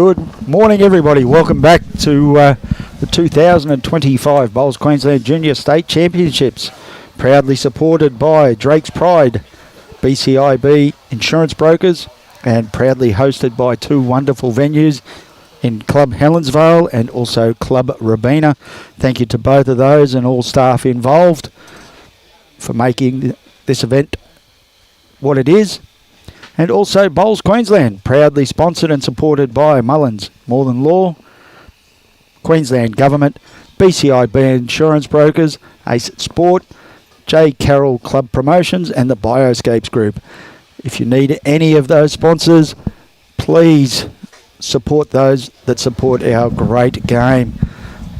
Good morning, everybody. Welcome back to the 2025 Bowls Queensland Junior State Championships, proudly supported by Drake's Pride, BCIB Insurance Brokers, and proudly hosted by two wonderful venues in Club Helensvale and also Club Rebekah. Thank you to both of those and all staff involved for making this event what it is. And also Bowls Queensland, proudly sponsored and supported by Mullins, More Than Law, Queensland Government, BCIB Insurance Brokers, Ace Sport, J. Carroll Club Promotions and the Bioscapes Group. If you need any of those sponsors, please support those that support our great game.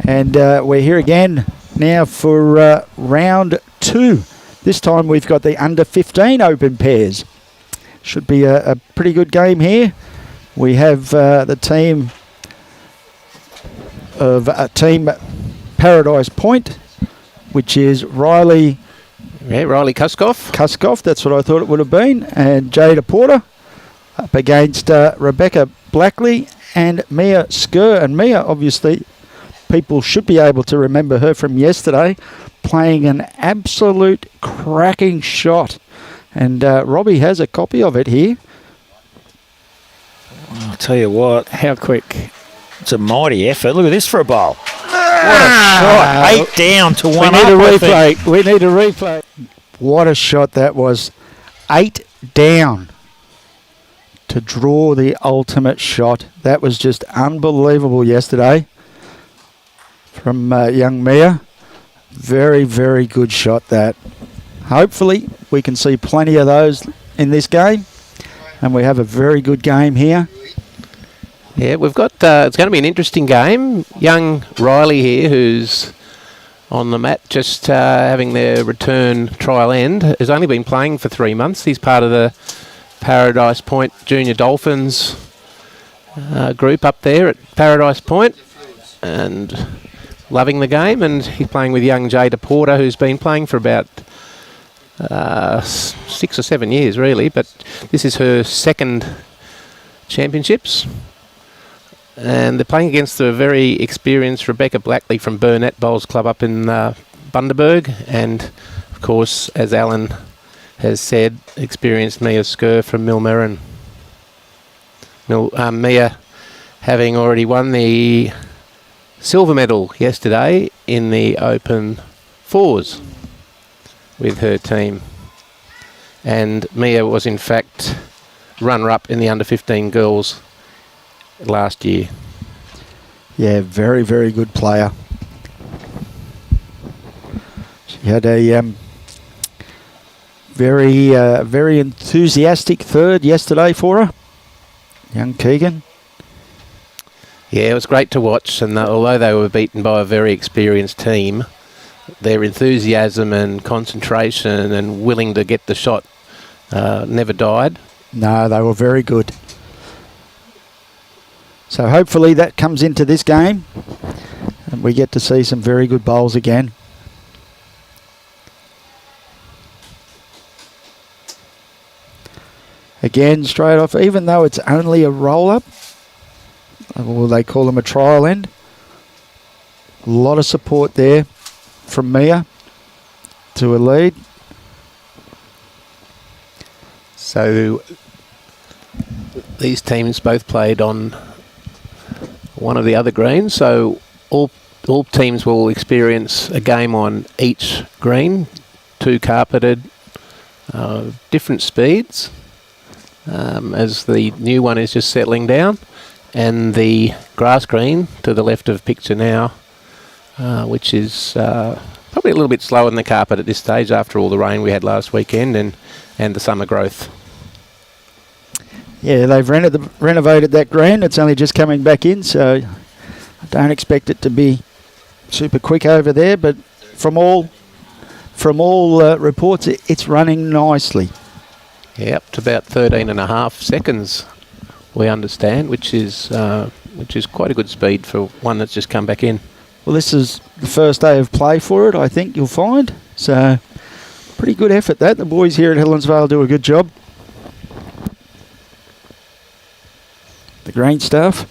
And we're here again now for round 2. This time we've got the under 15 open pairs. Should be a pretty good game here. We have the team of Team Paradise Point, which is Riley Kuskopf, that's what I thought it would have been, and Jaida Porter up against Rebekah Blackley and Mia Scurr. And Mia, obviously, people should be able to remember her from yesterday, playing an absolute cracking shot. And Robbie has a copy of it here. I'll tell you what. How quick. It's a mighty effort. Look at this for a bowl. What a shot. 8 down to 1 up. We need a replay. What a shot that was. 8 down to draw the ultimate shot. That was just unbelievable yesterday from young Mia. Very, very good shot that. Hopefully we can see plenty of those in this game, and we have a very good game here. Yeah, we've got, it's going to be an interesting game. Young Riley here, who's on the mat just having their return trial end, has only been playing for 3 months. He's part of the Paradise Point Junior Dolphins group up there at Paradise Point and loving the game, and he's playing with young Jaida Porter, who's been playing for about 6 or 7 years really, but this is her second championships, and they're playing against the very experienced Rebekah Blackley from Burnett Bowls Club up in Bundaberg, and of course, as Alan has said, experienced Mia Scurr from Millmerran. Mia having already won the silver medal yesterday in the open fours with her team, and Mia was in fact runner-up in the under-15 girls last year. Yeah, very, very good player. She had a very enthusiastic third yesterday for her, young Keegan. Yeah, it was great to watch, and although they were beaten by a very experienced team, their enthusiasm and concentration and willing to get the shot never died. No, they were very good. So hopefully that comes into this game and we get to see some very good bowls again. Again, straight off, even though it's only a roll-up, or they call them a trial end, a lot of support there from Mia to a lead. So these teams both played on one of the other greens, so all teams will experience a game on each green, 2 carpeted, different speeds, as the new one is just settling down, and the grass green to the left of picture now, which is probably a little bit slower than the carpet at this stage after all the rain we had last weekend and the summer growth. Yeah, they've renovated that green. It's only just coming back in, so I don't expect it to be super quick over there, but from all reports, it's running nicely. Yeah, up to about 13.5 seconds, we understand, which is quite a good speed for one that's just come back in. Well, this is the first day of play for it, I think you'll find. So, pretty good effort that. The boys here at Helensvale do a good job. The green stuff.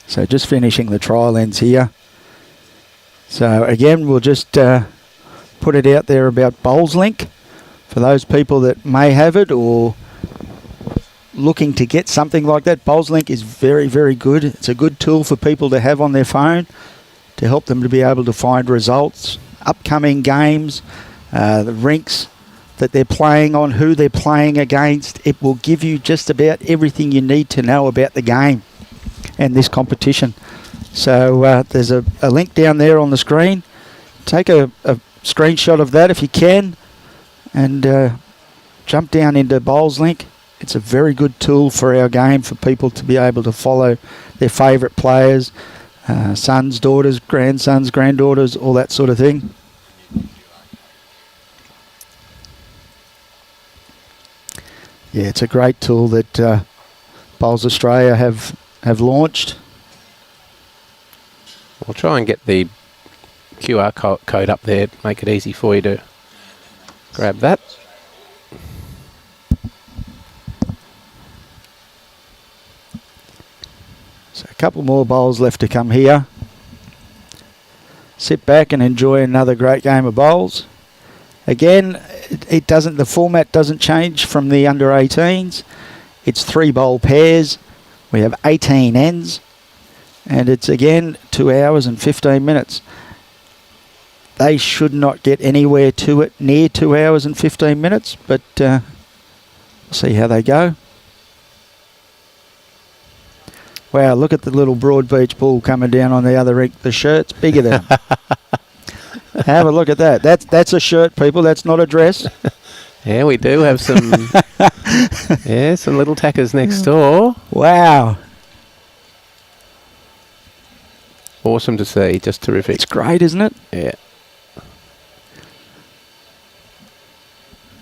So just finishing the trial ends here. So again, we'll just put it out there about Bowls Link for those people that may have it or looking to get something like that. Bowls Link is very, very good. It's a good tool for people to have on their phone to help them to be able to find results, upcoming games, the rinks that they're playing on, who they're playing against. It will give you just about everything you need to know about the game and this competition. So there's a link down there on the screen. Take a screenshot of that if you can and jump down into Bowls Link. It's a very good tool for our game for people to be able to follow their favourite players, sons, daughters, grandsons, granddaughters, all that sort of thing. Yeah, it's a great tool that Bowls Australia have launched. We'll try and get the QR code up there, make it easy for you to grab that. So a couple more bowls left to come here. Sit back and enjoy another great game of bowls. Again, it doesn't. The format doesn't change from the under 18s. It's 3 bowl pairs. We have 18 ends, and it's again 2 hours and 15 minutes. They should not get anywhere to it near 2 hours and 15 minutes, but we'll see how they go. Wow, look at the little Broadbeach bull coming down on the other rink. The shirt's bigger than him. Have a look at that. That's a shirt, people. That's not a dress. Yeah, we do have some some little tackers next door. Wow. Awesome to see. Just terrific. It's great, isn't it? Yeah.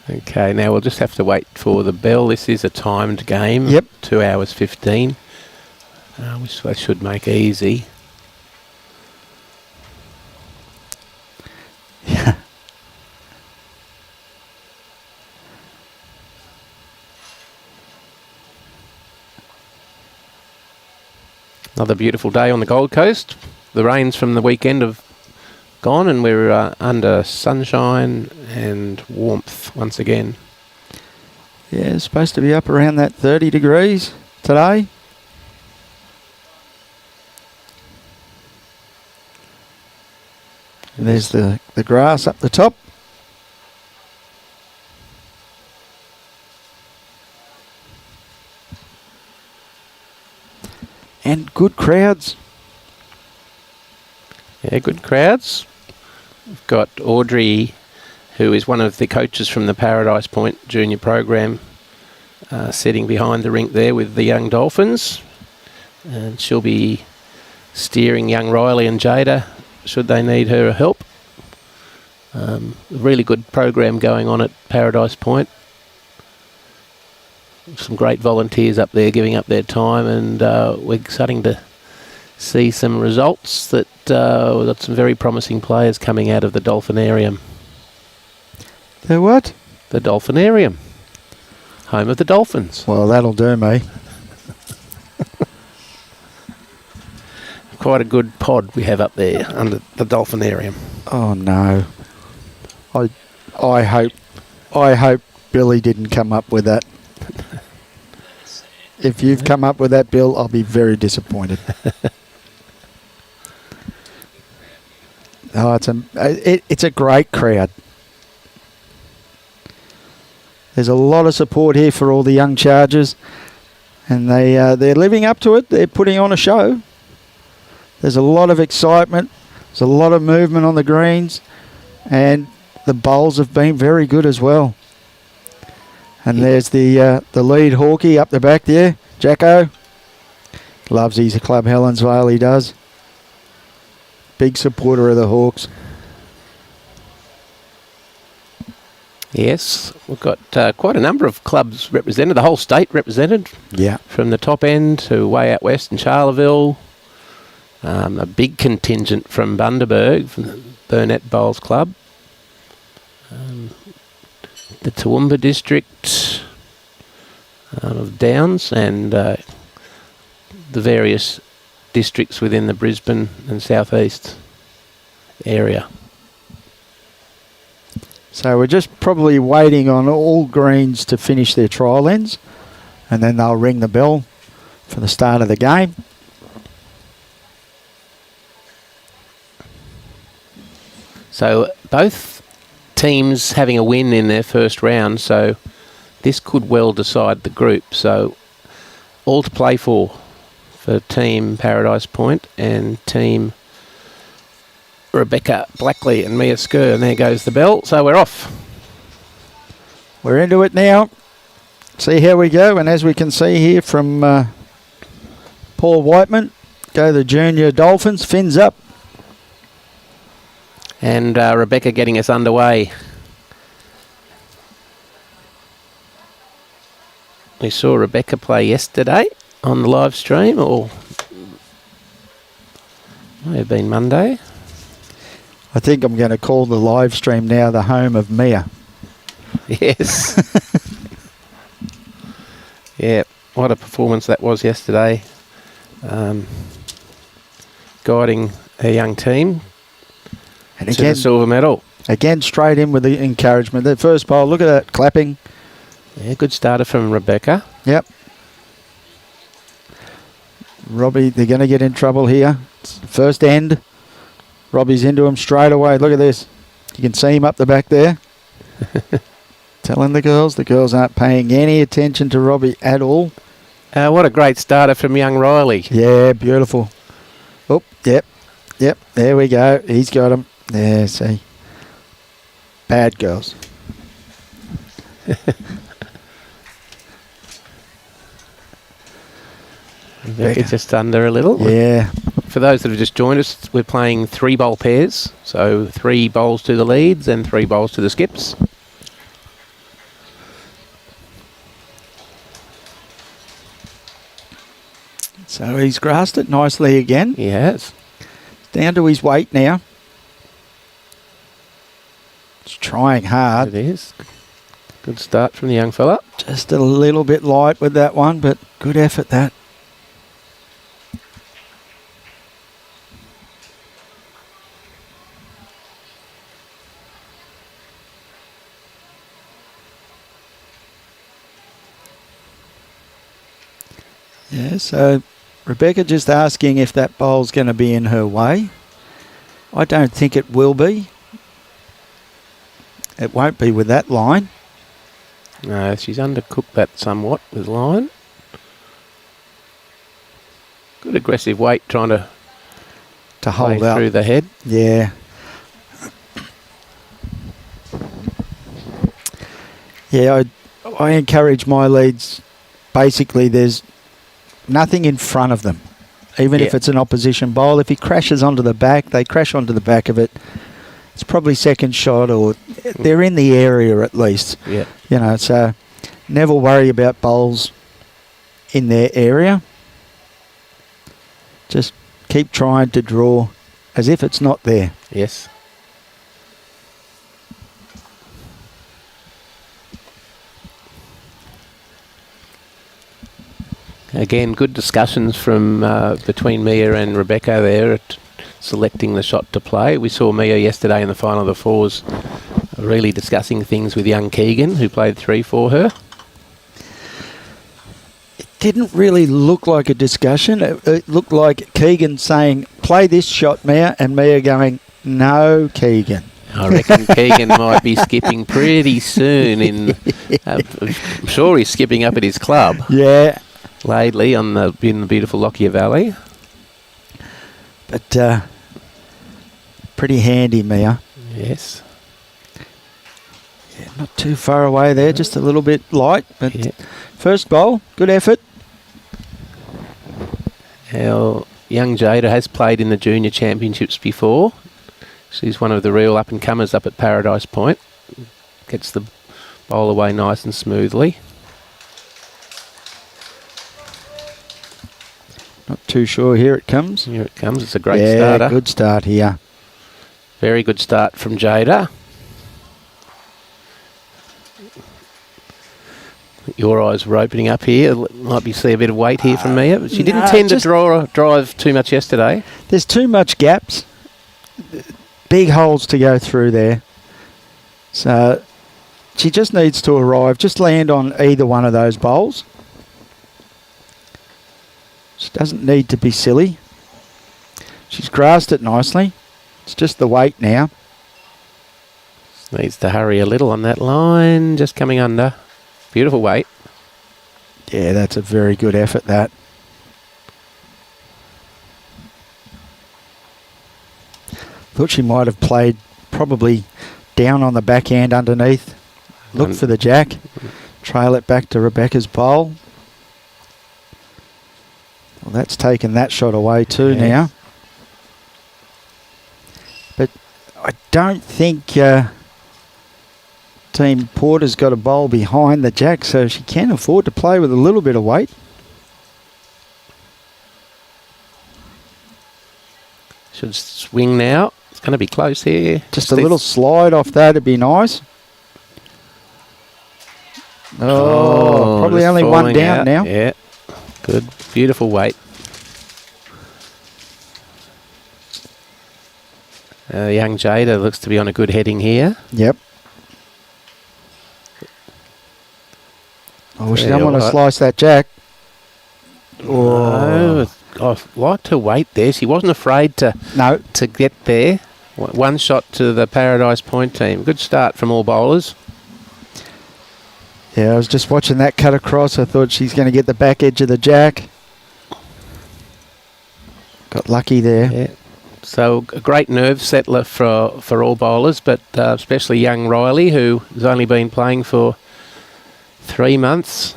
Okay, now we'll just have to wait for the bell. This is a timed game. Yep. 2 hours 15. Which I should make easy. Yeah. Another beautiful day on the Gold Coast. The rains from the weekend have gone and we're under sunshine and warmth once again. Yeah, it's supposed to be up around that 30 degrees today. And there's the grass up the top. And good crowds. Yeah, good crowds. We've got Audrey, who is one of the coaches from the Paradise Point Junior program, sitting behind the rink there with the young Dolphins. And she'll be steering young Riley and Jaida should they need her help. A really good program going on at Paradise Point. Some great volunteers up there giving up their time, and we're starting to see some results that we've got some very promising players coming out of the Dolphinarium. The what? The Dolphinarium. Home of the Dolphins. Well, that'll do me. Quite a good pod we have up there under the Dolphinarium. Oh no. I hope Billy didn't come up with that. If you've come up with that, Bill, I'll be very disappointed. Oh, it's a great crowd. There's a lot of support here for all the young Chargers, and they're living up to it. They're putting on a show. There's a lot of excitement. There's a lot of movement on the greens, and the bowls have been very good as well. And there's the lead hawkie up the back there, Jacko. Loves his club, Helensvale, he does. Big supporter of the Hawks. Yes, we've got quite a number of clubs represented, the whole state represented. Yeah. From the top end to way out west in Charleville. A big contingent from Bundaberg, from the Burnett Bowls Club. The Toowoomba district of Downs, and the various districts within the Brisbane and southeast area. So we're just probably waiting on all greens to finish their trial ends, and then they'll ring the bell for the start of the game. So both teams having a win in their first round, so this could well decide the group. So all to play for Team Paradise Point and Team Rebekah Blackley and Mia Scurr. And there goes the bell. So we're off. We're into it now. See how we go. And as we can see here from Paul Whiteman, go the junior Dolphins. Fins up. And Rebekah getting us underway. We saw Rebekah play yesterday on the live stream, or may have been Monday. I think I'm going to call the live stream now the home of Mia. Yes. Yeah, what a performance that was yesterday. Guiding her young team And to the silver medal. Again, straight in with the encouragement. The first bowl, look at that, clapping. Yeah, good starter from Rebekah. Yep. Robbie, they're going to get in trouble here. It's the first end. Robbie's into him straight away. Look at this. You can see him up the back there. Telling the girls aren't paying any attention to Robbie at all. What a great starter from young Riley. Yeah, beautiful. Oh, yep. There we go. He's got him. There, see. Bad girls. It's just under a little. Yeah. For those that have just joined us, we're playing 3 bowl pairs. So 3 bowls to the leads and 3 bowls to the skips. So he's grasped it nicely again. He has. Down to his weight now. He's trying hard. It is. Good start from the young fella. Just a little bit light with that one, but good effort that. Yeah, so Rebekah just asking if that bowl's going to be in her way. I don't think it will be. It won't be with that line. No, she's undercooked that somewhat with line. Good aggressive weight trying to hold play up through the head. Yeah. Yeah, I encourage my leads. Basically, there's nothing in front of them. Even if it's an opposition bowl, if he crashes onto the back, they crash onto the back of it. It's probably second shot, or they're in the area at least. Yeah. You know, so never worry about bowls in their area. Just keep trying to draw as if it's not there. Yes. Again, good discussions from between Mia and Rebekah there at selecting the shot to play. We saw Mia yesterday in the final of the fours really discussing things with young Keegan, who played 3 for her. It didn't really look like a discussion. It looked like Keegan saying, play this shot, Mia, and Mia going, no, Keegan. I reckon Keegan might be skipping pretty soon. I'm sure he's skipping up at his club. Yeah. Laidley in the beautiful Lockyer Valley. But pretty handy, Mia. Yes. Yeah, not too far away there, just a little bit light. But first bowl, good effort. Our young Jaida has played in the junior championships before. She's one of the real up-and-comers up at Paradise Point. Gets the bowl away nice and smoothly. Not too sure. Here it comes. Here it comes. It's a great starter. Good start here. Very good start from Jaida. your eyes were opening up here. Might be see a bit of weight here from Mia. But she didn't no, tend to drive too much yesterday. There's too much gaps. Big holes to go through there. So she just needs to arrive. Just land on either one of those bowls. She doesn't need to be silly. She's grassed it nicely. It's just the weight now. Needs to hurry a little on that line. Just coming under. Beautiful weight. Yeah, that's a very good effort, that. Thought she might have played probably down on the backhand underneath. Look for the jack. Trail it back to Rebekah's bowl. Well, that's taken that shot away too now. But I don't think Team Porter's got a bowl behind the jack, so she can afford to play with a little bit of weight. Should swing now. It's going to be close here. Just a little slide off that would be nice. Oh, probably just only one falling down out. now. Yeah, good. Beautiful weight. Young Jaida looks to be on a good heading here. Yep. Oh, she don't want to slice that jack. Oh, I liked her weight there. She wasn't afraid to get there. One shot to the Paradise Point team. Good start from all bowlers. Yeah, I was just watching that cut across. I thought she's going to get the back edge of the jack. Got lucky there. Yeah. So a great nerve settler for all bowlers, but especially young Riley, who has only been playing for 3 months.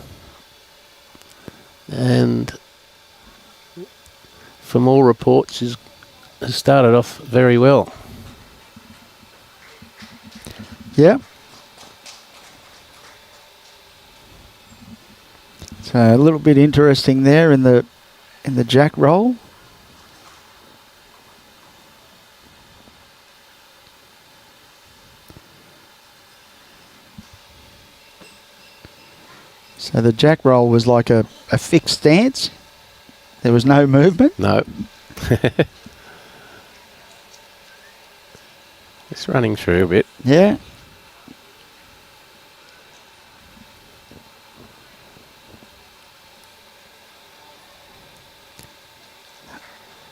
And from all reports, has started off very well. Yeah. So a little bit interesting there in the jack roll. So the jack roll was like a fixed stance. There was no movement. No. It's running through a bit. Yeah.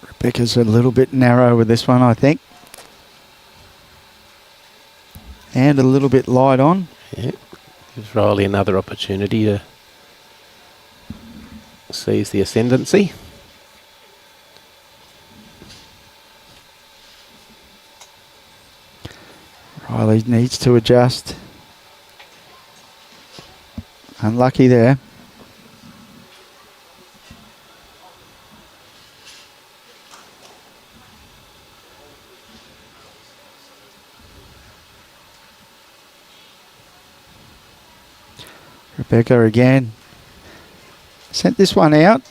Rebekah's a little bit narrow with this one, I think. And a little bit light on. Yeah. Gives Riley another opportunity to seize the ascendancy. Riley needs to adjust. Unlucky there. Rebekah again. Sent this one out.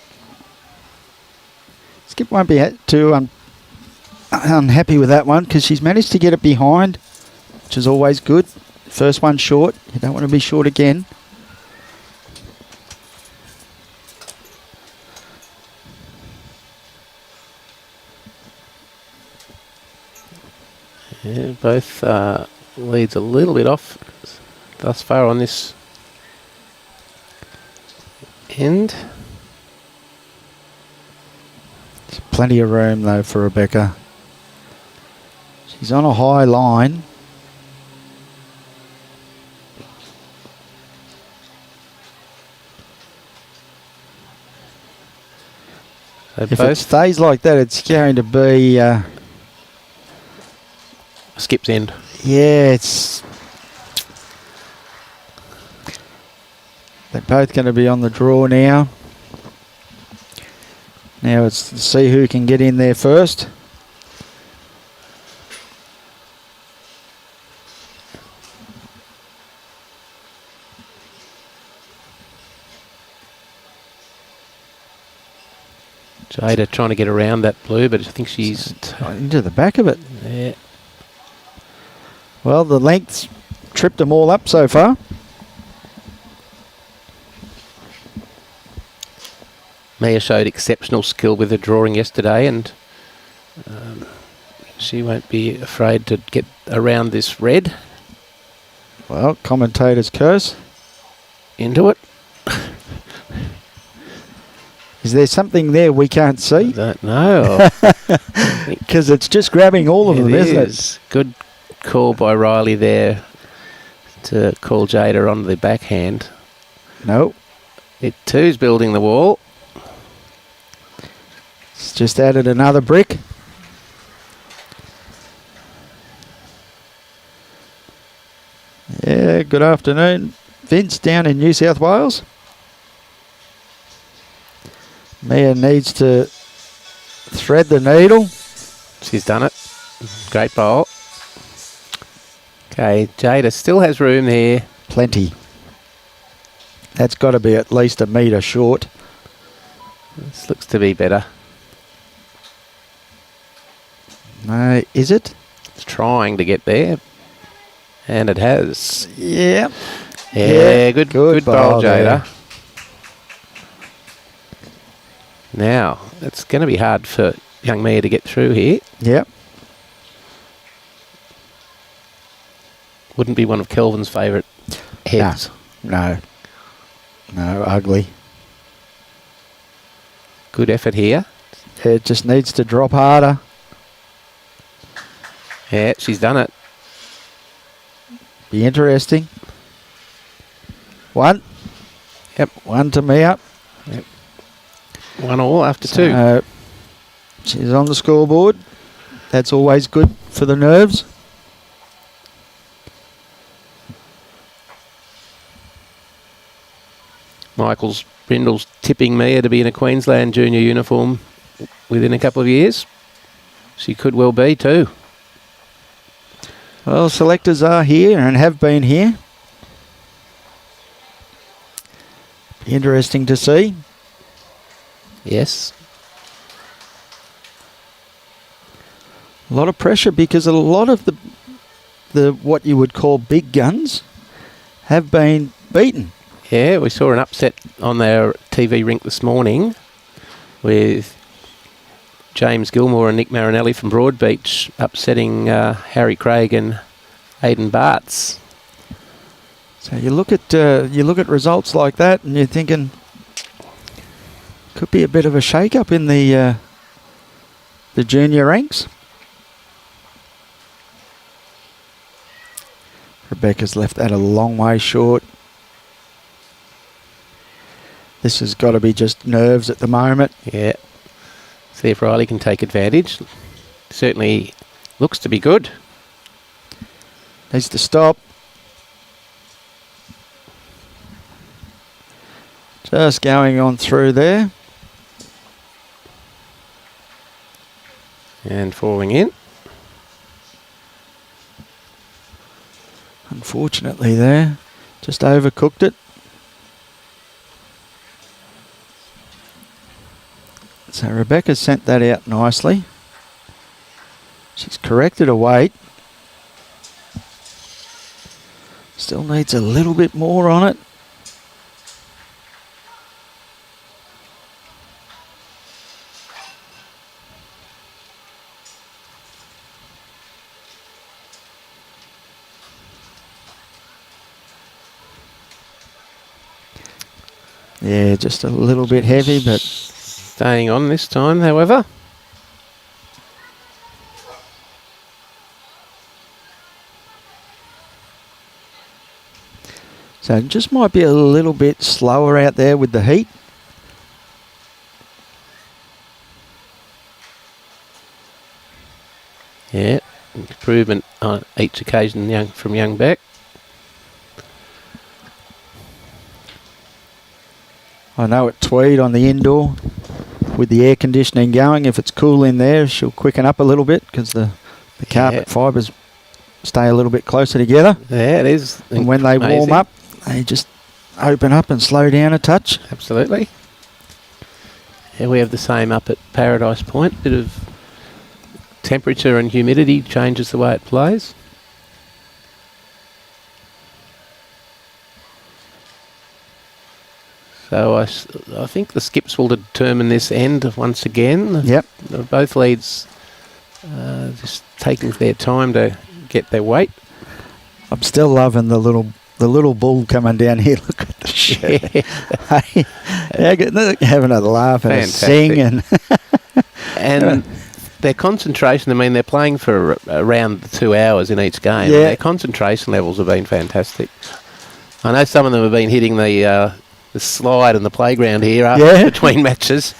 Skip won't be too unhappy with that one because she's managed to get it behind, which is always good. First one short. You don't want to be short again. Yeah, both leads a little bit off thus far on this end. There's plenty of room though for Rebekah. She's on a high line. So if it stays like that, it's going to be Skip's end. Yeah, it's. They're both going to be on the draw now. Now it's to see who can get in there first. Jaida trying to get around that blue, but I think she's into the back of it. Yeah. Well, the length's tripped them all up so far. Mia showed exceptional skill with her drawing yesterday, and she won't be afraid to get around this red. Well, commentator's curse. Into it. Is there something there we can't see? Don't know. Because it's just grabbing all of them, isn't it? Good call by Riley there to call Jaida on the backhand. No. It too's building the wall. It's just added another brick. Yeah, good afternoon. Vince down in New South Wales. Mia needs to thread the needle. She's done it. Great bowl. Okay, Jaida still has room here. Plenty. That's got to be at least a metre short. This looks to be better. No, is it? It's trying to get there. And it has. Yeah. Yeah, good bowl, bowl there. Jaida. Now, it's going to be hard for young Mia to get through here. Yep. Wouldn't be one of Kelvin's favourite heads. No. No, ugly. Good effort here. It just needs to drop harder. Yeah, she's done it. Be interesting. One. Yep. One to Mia. 1-1 after two. She's on the scoreboard. That's always good for the nerves. Brindle's tipping Mia to be in a Queensland junior uniform within a couple of years. She could well be too. Well, selectors are here and have been here. Be interesting to see. Yes. A lot of pressure because a lot of the what you would call big guns have been beaten. Yeah, we saw an upset on their TV rink this morning with James Gilmore and Nick Marinelli from Broadbeach upsetting Harry Craig and Aidan Bartz. So you look at results like that and you're thinking could be a bit of a shake-up in the junior ranks. Rebecca's left that a long way short. This has got to be just nerves at the moment. Yeah. See if Riley can take advantage. Certainly looks to be good. Needs to stop. Just going on through there. And falling in. Unfortunately there. Just overcooked it. So Rebecca sent that out nicely. She's corrected her weight. Still needs a little bit more on it. Yeah, just a little bit heavy, but staying on this time, however. So it just might be a little bit slower out there with the heat. Yeah, improvement on each occasion from young Beck. I know at Tweed on the indoor, with the air conditioning going, if it's cool in there, she'll quicken up a little bit because the carpet fibres stay a little bit closer together. Yeah, it is. And when they warm up, they just open up and slow down a touch. Absolutely. Yeah, we have the same up at Paradise Point. Bit of temperature and humidity changes the way it plays. So I think the skips will determine this end once again. Yep. Both leads just taking their time to get their weight. I'm still loving the little bull coming down here. Look at the shit. Hey, they're having a laugh and a sing and their concentration. I mean, they're playing for around 2 hours in each game. Yeah. Their concentration levels have been fantastic. I know some of them have been hitting the slide in the playground here between matches.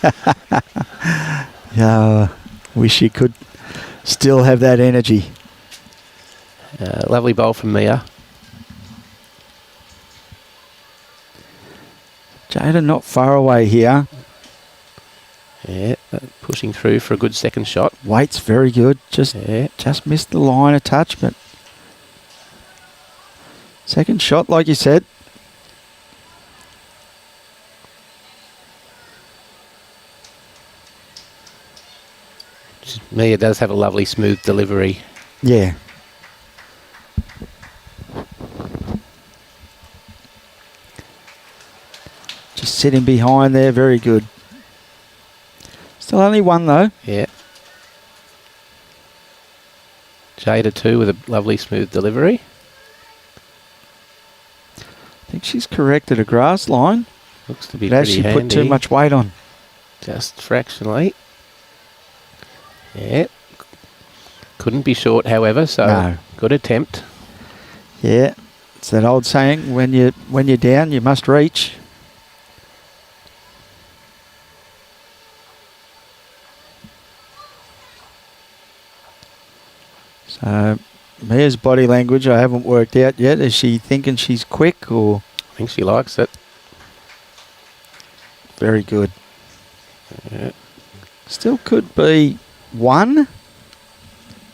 Yeah, wish you could still have that energy. Lovely bowl from Mia. Jaida not far away here. Yeah, pushing through for a good second shot. Weight's very good. Just missed the line a touch, but second shot, like you said. Mia does have a lovely smooth delivery. Yeah. Just sitting behind there, very good. Still only one though. Yeah. Jaida too with a lovely smooth delivery. I think she's corrected a grass line. Looks to be but pretty she handy. put too much weight on. Just fractionally. Yeah. Couldn't be short, however, so No. good attempt. Yeah. It's that old saying, when you're down, you must reach. So, Mia's body language I haven't worked out yet. Is she thinking she's quick or? I think she likes it. Very good. Yeah. Still could be one,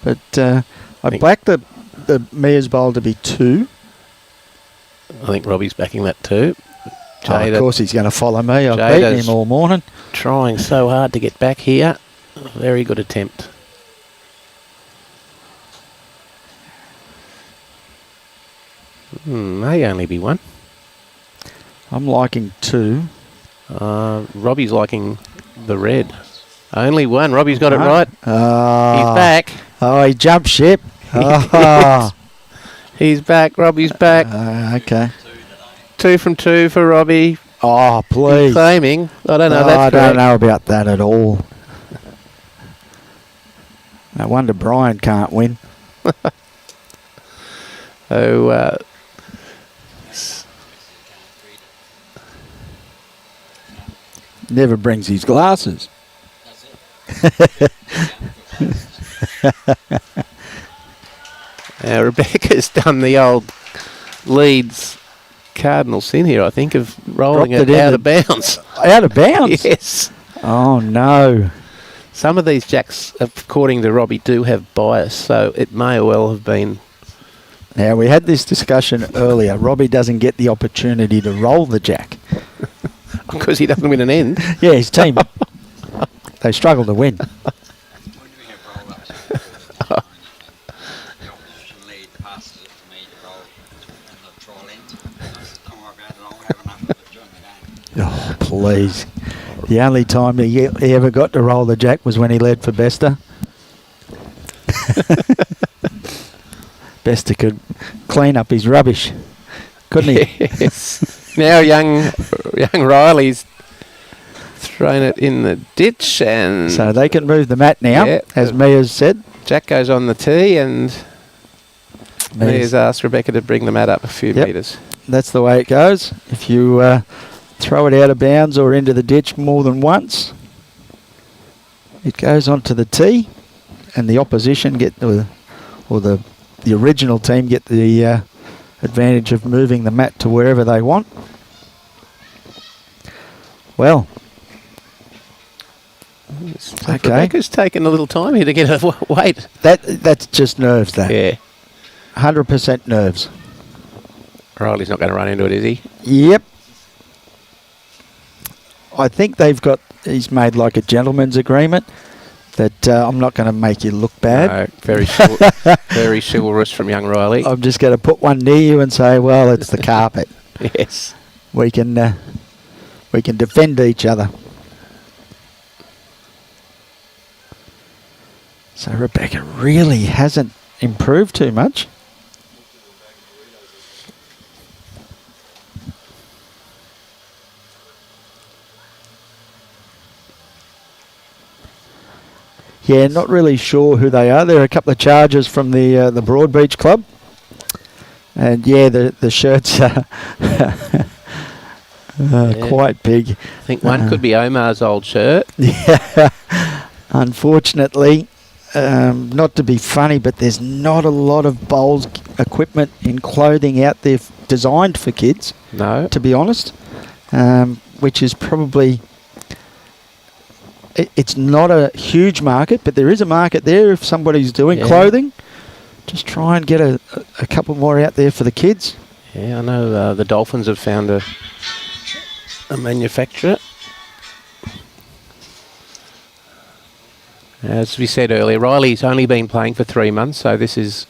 but I backed the Mia's bowl to be 2. I think Robbie's backing that too. Of course he's going to follow me. I've Jada's beaten him all morning. Trying so hard to get back here. Very good attempt. May only be 1. I'm liking 2. Robbie's liking the red. Only 1. Robbie's got it right. He's back. Oh, he jumped ship. Oh. He's back. Robbie's back. Okay. 2 from 2 for Robbie. Oh, please. Claiming. I don't know. I That's don't know about that at all. No wonder Brian can't win. So, never brings his glasses. Rebecca's done the old Leeds Cardinal sin here, I think, of rolling it out of bounds. Out of bounds? Yes. Oh, no. Some of these jacks, according to Robbie, do have bias, so it may well have been. Now, we had this discussion earlier. Robbie doesn't get the opportunity to roll the jack. Because he doesn't win an end. Yeah, his team. They struggle to win. Oh, please. The only time he ever got to roll the jack was when he led for Bester. Bester could clean up his rubbish, couldn't he? Yes. Now young Riley's thrown it in the ditch, and so they can move the mat now, as Mia's said. Jack goes on the tee, and Mia's asked Rebecca to bring the mat up a few metres. That's the way it goes. If you throw it out of bounds or into the ditch more than once, it goes onto the tee, and the opposition get the original team get the advantage of moving the mat to wherever they want. Well, okay. Rebecca's taken a little time here to get her weight. That's just nerves, that. Yeah. 100% nerves. Riley's not going to run into it, is he? Yep. I think he's made like a gentleman's agreement that I'm not going to make you look bad. No, very chivalrous from young Riley. I'm just going to put one near you and say, well, it's the carpet. Yes. We can we can defend each other. So Rebekah really hasn't improved too much. Yeah, not really sure who they are. There are a couple of charges from the Broadbeach Club. And yeah, the shirts are quite big. I think one could be Omar's old shirt. Yeah, unfortunately, not to be funny, but there's not a lot of bowls equipment in clothing out there designed for kids. No. To be honest, which is probably... It's not a huge market, but there is a market there if somebody's doing clothing. Just try and get a couple more out there for the kids. Yeah, I know the Dolphins have found a manufacturer. As we said earlier, Riley's only been playing for 3 months, so this is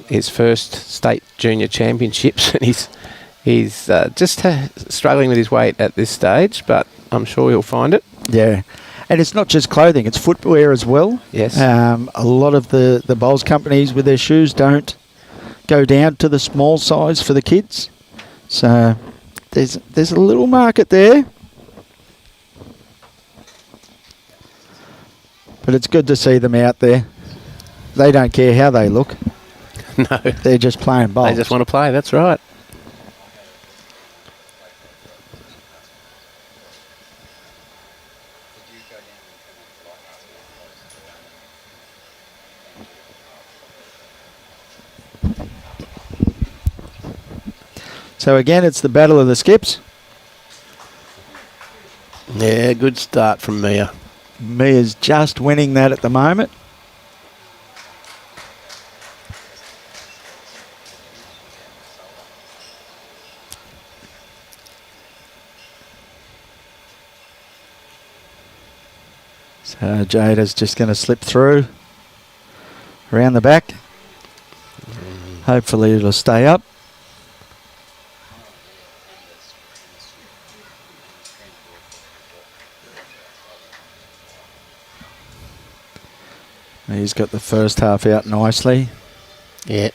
his first state junior championships, and he's just struggling with his weight at this stage, but I'm sure he'll find it. Yeah. And it's not just clothing, it's footwear as well. Yes. A lot of the bowls companies with their shoes don't go down to the small size for the kids. So there's a little market there. But it's good to see them out there. They don't care how they look. No. They're just playing bowls. They just want to play, that's right. So again, it's the battle of the skips. Yeah, good start from Mia. Mia's just winning that at the moment. So Jada's just going to slip through around the back. Hopefully it'll stay up. He's got the first half out nicely. Yeah.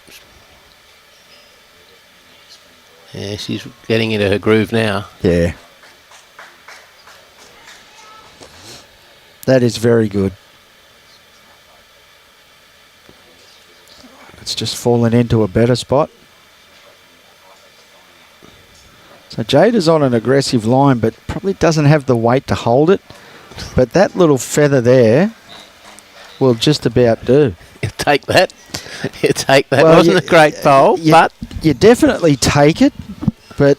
Yeah, she's getting into her groove now. Yeah. That is very good. It's just fallen into a better spot. So Jada's on an aggressive line, but probably doesn't have the weight to hold it. But that little feather there will just about do. You take that. You take that. Well, Wasn't a great bowl, but you definitely take it. But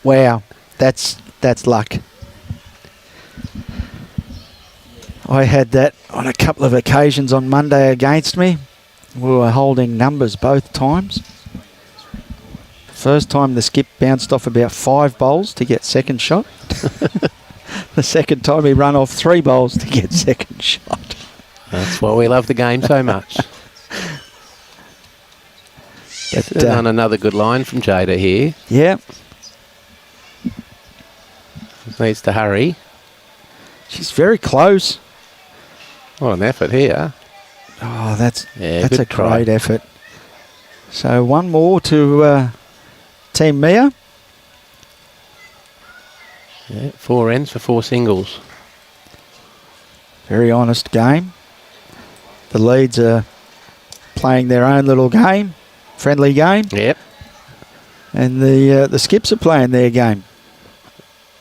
wow, that's luck. I had that on a couple of occasions on Monday against me. We were holding numbers both times. First time the skip bounced off about 5 bowls to get second shot. The second time he run off 3 bowls to get second shot. that's why we love the game so much. But, on another good line from Jada here. Yeah. Needs to hurry. She's very close. What an effort here. Oh, that's Yeah, a good try. great effort. So one more to Team Mia. Yeah, 4 ends for 4 singles. Very honest game. The leads are playing their own little game, friendly game, Yep. and the skips are playing their game.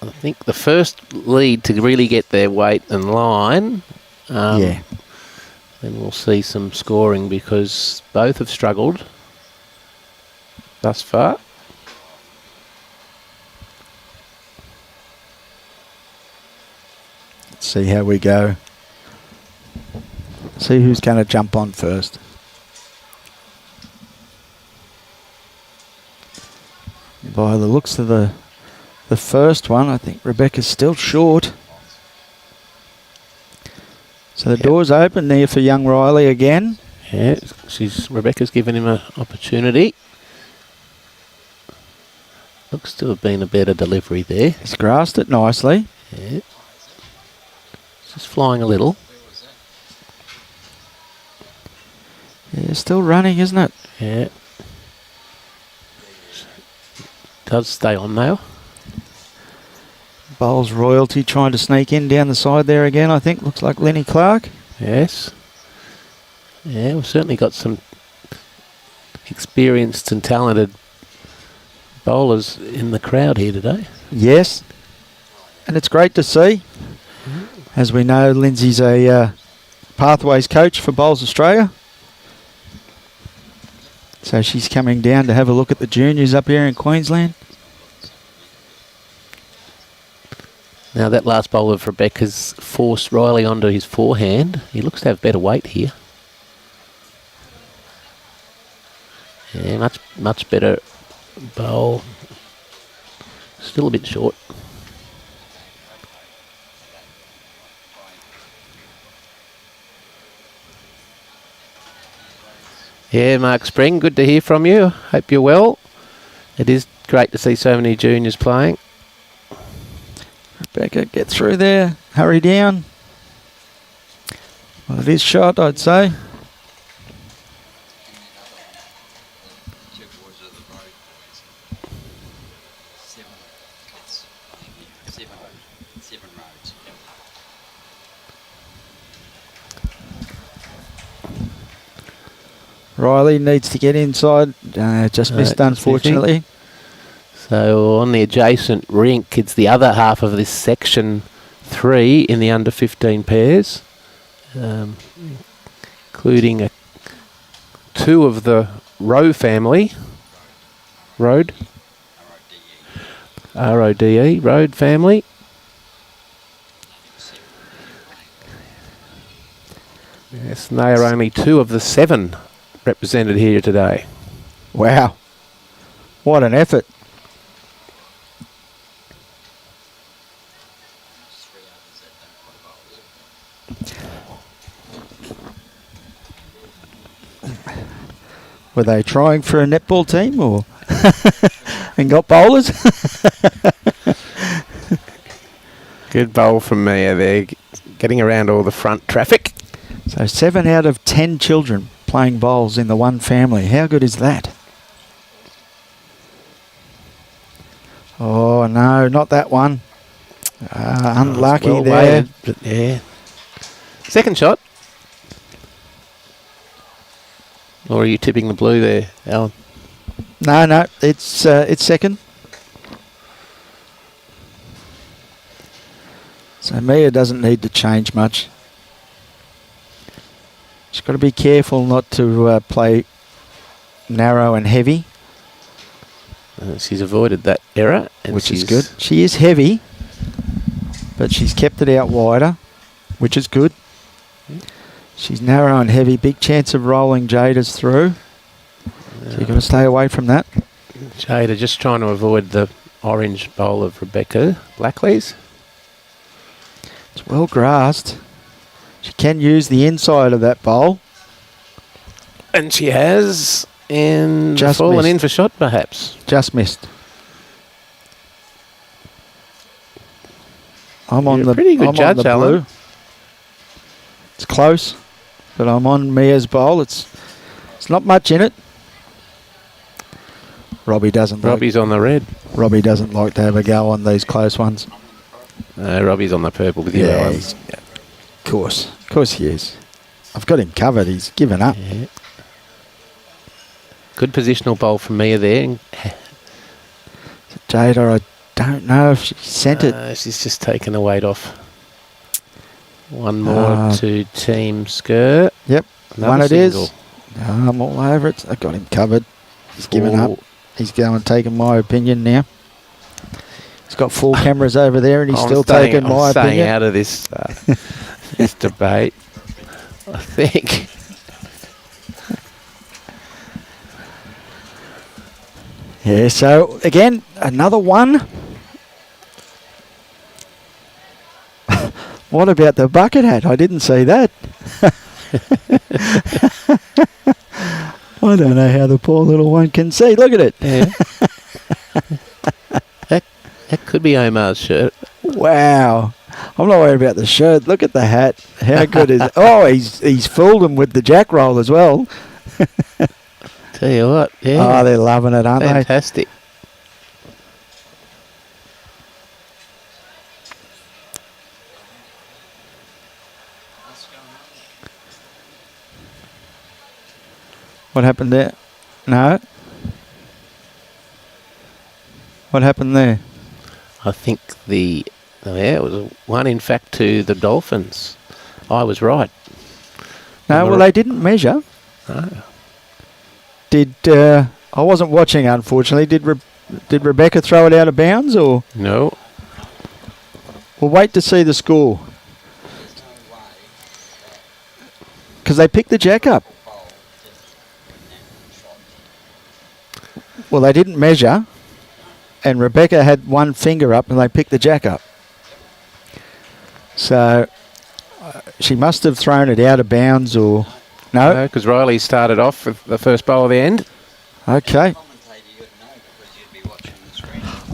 I think the first lead to really get their weight and line, Yeah. then we'll see some scoring because both have struggled thus far. Let's see how we go. See who's going to jump on first. By the looks of the first one, I think Rebekah's still short. So the door's open there for young Riley again. Yeah, Rebekah's given him an opportunity. Looks to have been a better delivery there. He's grasped it nicely. Yeah. It's just flying a little. Yeah, still running, isn't it? Yeah. Does stay on now. Bowls Royalty trying to sneak in down the side there again, I think. Looks like Lenny Clark. Yes. Yeah, we've certainly got some experienced and talented bowlers in the crowd here today. Yes. And it's great to see. As we know, Lindsay's a pathways coach for Bowls Australia. So she's coming down to have a look at the juniors up here in Queensland. Now that last bowl of Rebekah's forced Riley onto his forehand. He looks to have better weight here. Yeah, much better bowl. Still a bit short. Yeah, Mark Spring, good to hear from you. Hope you're well. It is great to see so many juniors playing. Rebekah, get through there. Hurry down. Well, it is shot, I'd say. Riley needs to get inside. Just missed, unfortunately. So on the adjacent rink, it's the other half of this section 3 in the under 15 pairs, including 2 of the Rowe family. Rode family. Yes, and they are only 2 of the 7 represented here today. Wow. What an effort. Were they trying for a netball team or and got bowlers? Good bowl from Mia there, getting around all the front traffic. So 7 out of 10 children playing bowls in the one family. How good is that? Oh no, not that one. Unlucky well there. Weighted, but yeah. Second shot. Or are you tipping the blue there, Alan? No, it's second. So Mia doesn't need to change much. She's got to be careful not to play narrow and heavy. She's avoided that error, and which is good. She is heavy, but she's kept it out wider, which is good. She's narrow and heavy. Big chance of rolling Jada's through. So you've got to stay away from that. Jada just trying to avoid the orange bowl of Rebekah Blackley's. It's well grasped. She can use the inside of that bowl. And she has, and just fallen missed. in for shot perhaps. Just missed. I'm You're on the pretty good I'm judge, on the Alan. blue. It's close, but I'm on Mia's bowl. It's not much in it. Robbie's on the red. Robbie doesn't like to have a go on these close ones. Robbie's on the purple with you. Yeah, of course he is. I've got him covered. He's given up. Yeah. Good positional bowl from Mia there. Jada, I don't know if she sent it. She's just taken the weight off. One more to Team Scurr. Yep, Another one it single. is. I'm all over it. I got him covered. He's given up. He's going and taking my opinion now. He's got 4 cameras over there, and he's still taking my opinion. I'm staying out of this this debate, I think. Yeah, so again, another one. What about the bucket hat? I didn't see that. I don't know how the poor little one can see. Look at it. Yeah. Could be Omar's shirt. Wow. I'm not worried about the shirt. Look at the hat. How good is it? Oh, he's fooled him with the jack roll as well. Tell you what, yeah. Oh, they're loving it, aren't Fantastic. What happened there? No. What happened there? I think it was a one, in fact, to the Dolphins. I was right. No, well, they didn't measure. No. Did I wasn't watching, unfortunately. Did Rebekah throw it out of bounds, or? No. We'll wait to see the score. Because they picked the jack up. Well, they didn't measure, and Rebekah had one finger up, and they picked the jack up. So she must have thrown it out of bounds, or no? Because Riley started off with the first bowl of the end. Okay.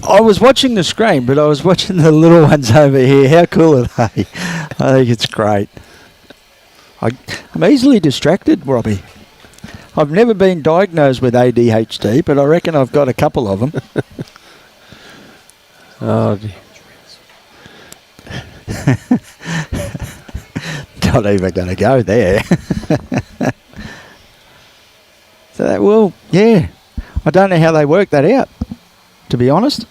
I was watching the screen, but I was watching the little ones over here. How cool are they? I think it's great. I'm easily distracted, Robbie. I've never been diagnosed with ADHD, but I reckon I've got a couple of them. Oh, dear. Not even going to go there. So, well, yeah. I don't know how they work that out, to be honest.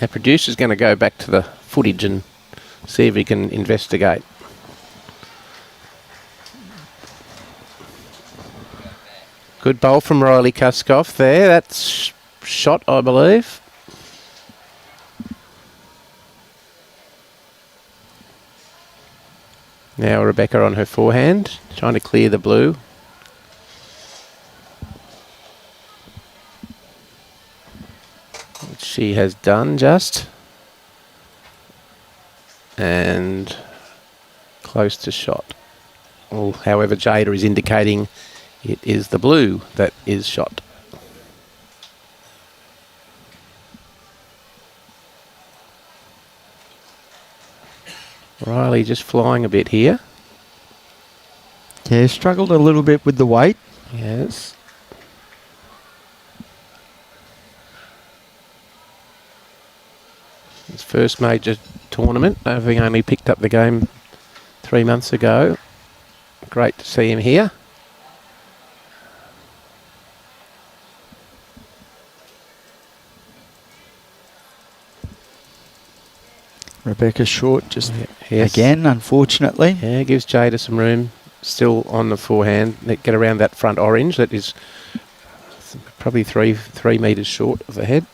Our producer's going to go back to the footage and see if he can investigate. Good bowl from Riley Kuskopf there. That's shot, I believe. Now Rebekah on her forehand, trying to clear the blue. Which she has done just. And close to shot. Well, however, Jaida is indicating it is the blue that is shot. Riley just flying a bit here. Yeah, struggled a little bit with the weight. Yes. His first major tournament, having only picked up the game 3 months ago. Great to see him here. Rebekah short just Yes. again, unfortunately. Yeah, gives Jaida some room still on the forehand. Get around that front orange that is probably three metres short of the head.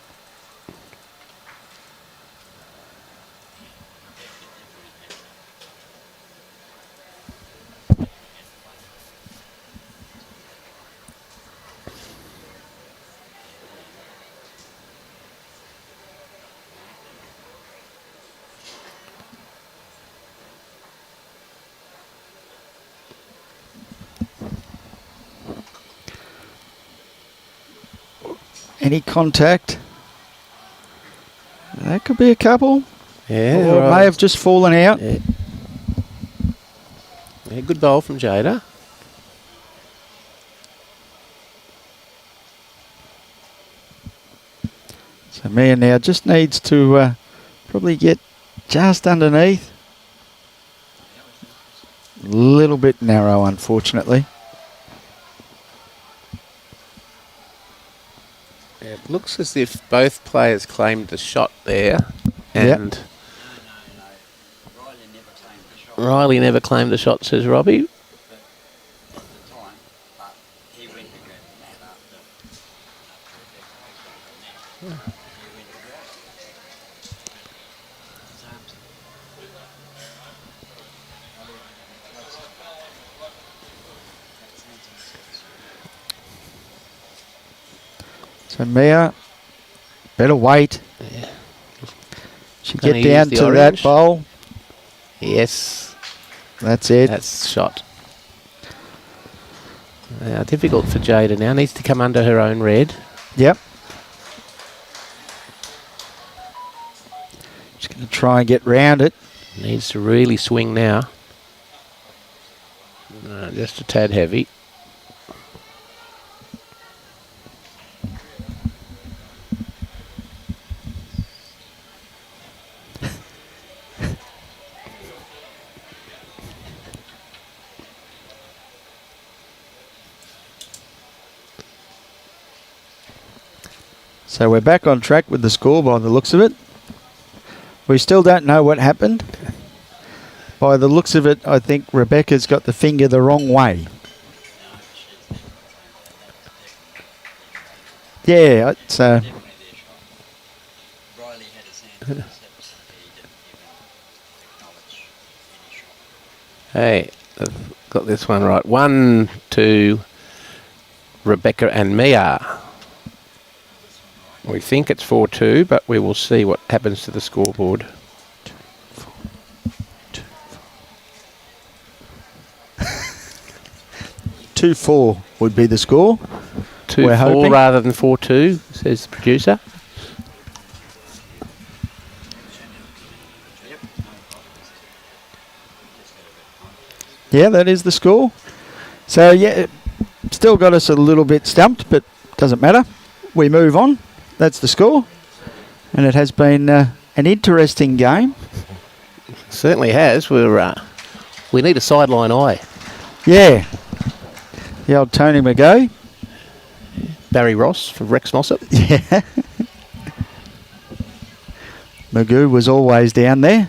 Any contact? That could be a couple. Yeah, Or it may have just fallen out. Yeah. Yeah, good bowl from Jaida. So Mia now just needs to probably get just underneath. A little bit narrow, unfortunately. It looks as if both players claimed the shot there, and Riley never claimed the shot, says Robbie. So Mia, better wait. Yeah. She Gonna get down use the to orange. that bowl. Yes, That's it. that's shot. Difficult for Jaida now. Needs to come under her own red. Yep. try and get round it. Needs to really swing now. Just a tad heavy. So we're back on track with the score by the looks of it. We still don't know what happened. By the looks of it, I think Rebekah's got the finger the wrong way. Yeah, it's... Riley had his hand. Hey, I've got this one right. 1, 2, Rebekah and Mia. We think it's 4-2, but we will see what happens to the scoreboard. 2-4 would be the score. 2-4 rather than 4-2, says the producer. Yeah, that is the score. So, yeah, still got us a little bit stumped, but doesn't matter. We move on. That's the score. And it has been an interesting game. Certainly has. We need a sideline eye. Yeah. The old Tony McGee. Barry Ross for Rex Mossop. Yeah. Magoo was always down there.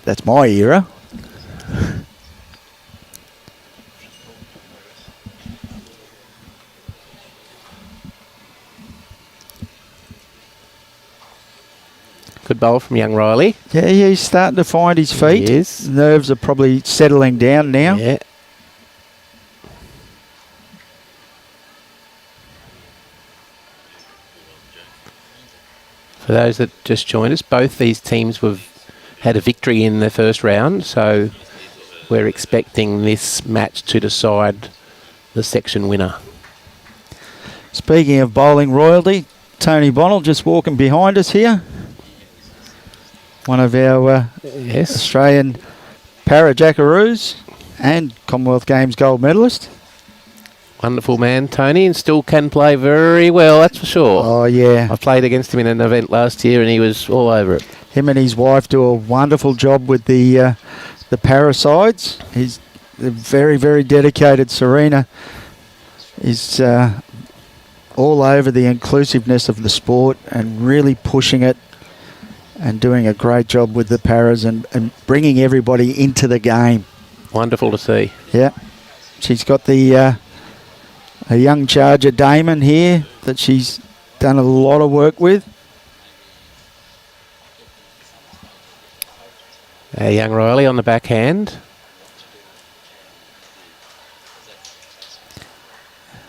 That's my era. Good bowl from young Riley. Yeah, he's starting to find his feet. Yes. Nerves are probably settling down now. Yeah. For those that just joined us, both these teams have had a victory in the first round, so we're expecting this match to decide the section winner. Speaking of bowling royalty, Tony Bonnell just walking behind us here. One of our Yes. Australian para jackaroos and Commonwealth Games gold medalist. Wonderful man, Tony, and still can play very well, that's for sure. Oh, yeah. I played against him in an event last year and he was all over it. Him and his wife do a wonderful job with the parasides. He's very, very dedicated. Serena is all over the inclusiveness of the sport and really pushing it and doing a great job with the paras and bringing everybody into the game. Wonderful to see. Yeah. She's got the a young charger, Damon, here that she's done a lot of work with. Young Riley on the backhand.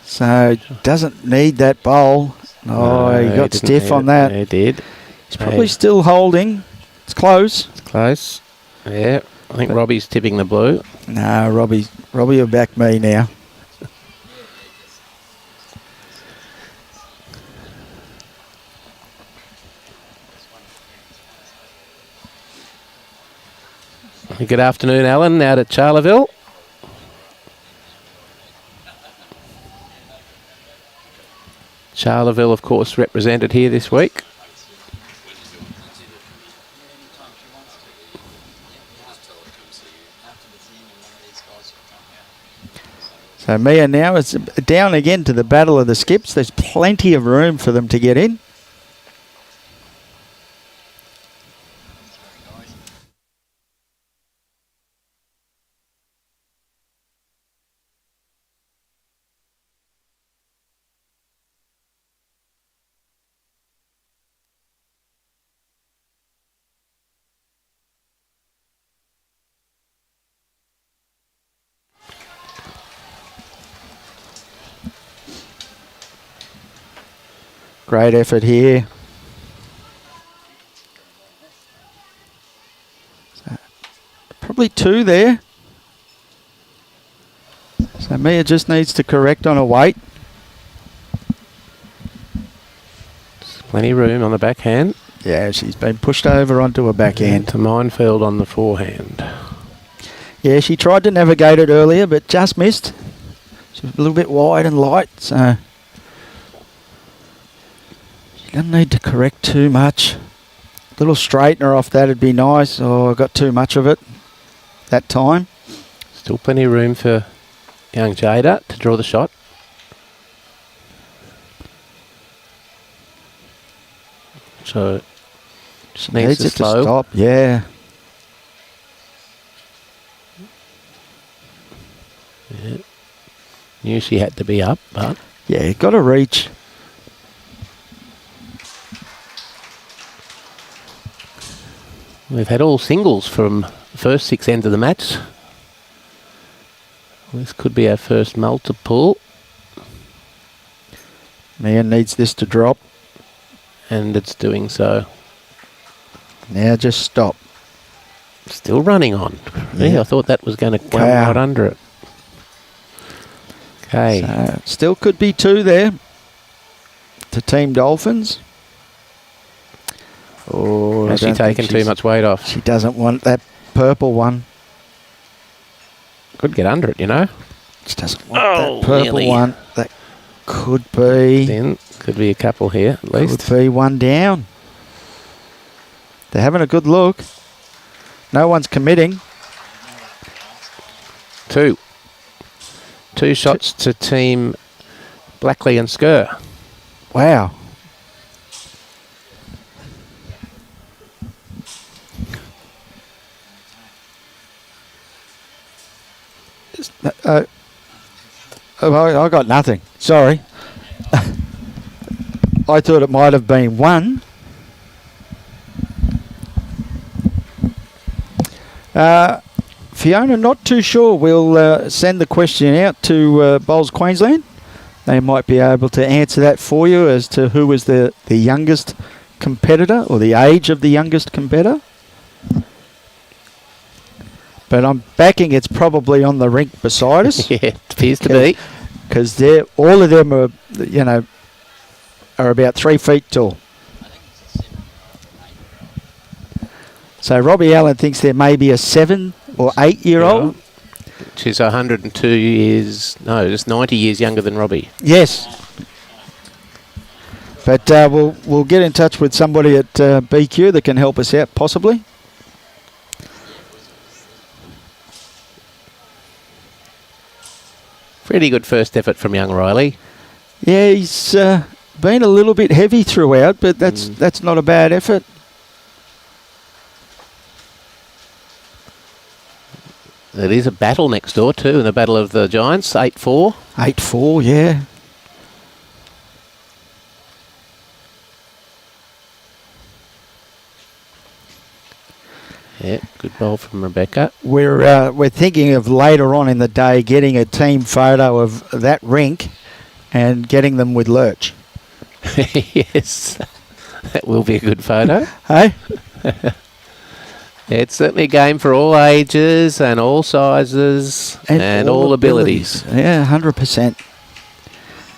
So doesn't need that bowl. Oh, he got stiff on that. He did. He's probably still holding. It's close. It's close. Yeah. I think Robbie's tipping the blue. No, Robbie will back me now. Good afternoon, Alan, out at Charleville. Charleville, of course, represented here this week. So Mia now is down again to the battle of the skips. There's plenty of room for them to get in. Great effort here. So, probably two there. So Mia just needs to correct on her weight. Plenty of room on the backhand. Yeah, she's been pushed over onto a backhand. To minefield on the forehand. Yeah, she tried to navigate it earlier, but just missed. She was a little bit wide and light, so she doesn't need to correct too much. A little straightener off that would be nice. Oh, I got too much of it that time. Still plenty of room for young Jaida to draw the shot. So just needs to it slow. to stop. Yeah. Yeah. Knew she had to be up, but Yeah, got to reach. we've had all singles from the first 6 ends of the match. This could be our first multiple. Mia needs this to drop. And it's doing so. Now just stop. Still running on. Yeah, I thought that was going to come Wow. right under it. Okay. So, still could be 2 there to Team Dolphins. Oh, I Has she don't think taken too she's- much weight off? She doesn't want that purple one. Could get under it, you know. She doesn't want that purple nearly. one. That could be. Then could be a couple here at least. Could be 1 down. They're having a good look. No one's committing. 2. 2 shots to Team Blackley and Scurr. Wow. I got nothing. Sorry. I thought it might have been 1. Fiona, not too sure. We'll send the question out to Bowls Queensland. They might be able to answer that for you as to who was the youngest competitor or the age of the youngest competitor. But I'm backing it's probably on the rink beside us. Yeah, it appears to be. Because all of them are, you know, are about 3 feet tall. So Robbie Allen thinks there may be a 7 or 8 year old. She's 102 years, no, just 90 years younger than Robbie. Yes. But we'll get in touch with somebody at BQ that can help us out, possibly. Pretty good first effort from young Riley. Yeah, he's been a little bit heavy throughout, but that's not a bad effort. It is a battle next door too, in the Battle of the Giants, 8-4. 8-4, yeah. Yeah, good ball from Rebekah. We're thinking of later on in the day getting a team photo of that rink and getting them with Lurch. Yes, that will be a good photo. Hey? It's certainly a game for all ages and all sizes and all abilities. Yeah, 100%.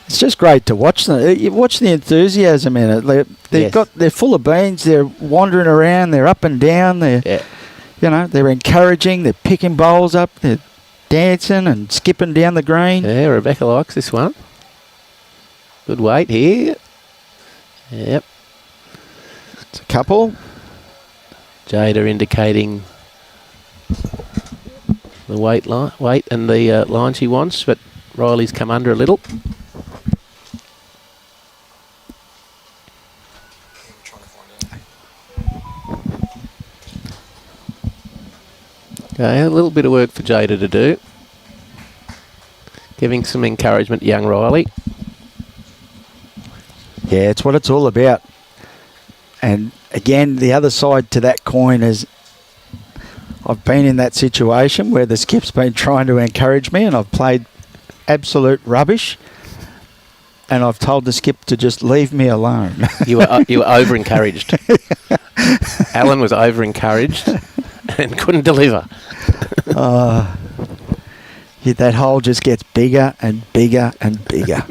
It's just great to watch them. You watch the enthusiasm in it. They're full of beans. They're wandering around. They're up and down. They're encouraging. They're picking bowls up. They're dancing and skipping down the green. Yeah, Rebekah likes this one. Good weight here. Yep. It's a couple. Jaida indicating the weight and the line she wants, but Riley's come under a little. Okay, a little bit of work for Jaida to do. Giving some encouragement to young Riley. Yeah, it's what it's all about. And again, the other side to that coin is I've been in that situation where the skip's been trying to encourage me and I've played absolute rubbish and I've told the skip to just leave me alone. You were over-encouraged. Alan was over-encouraged and couldn't deliver. That hole just gets bigger and bigger and bigger.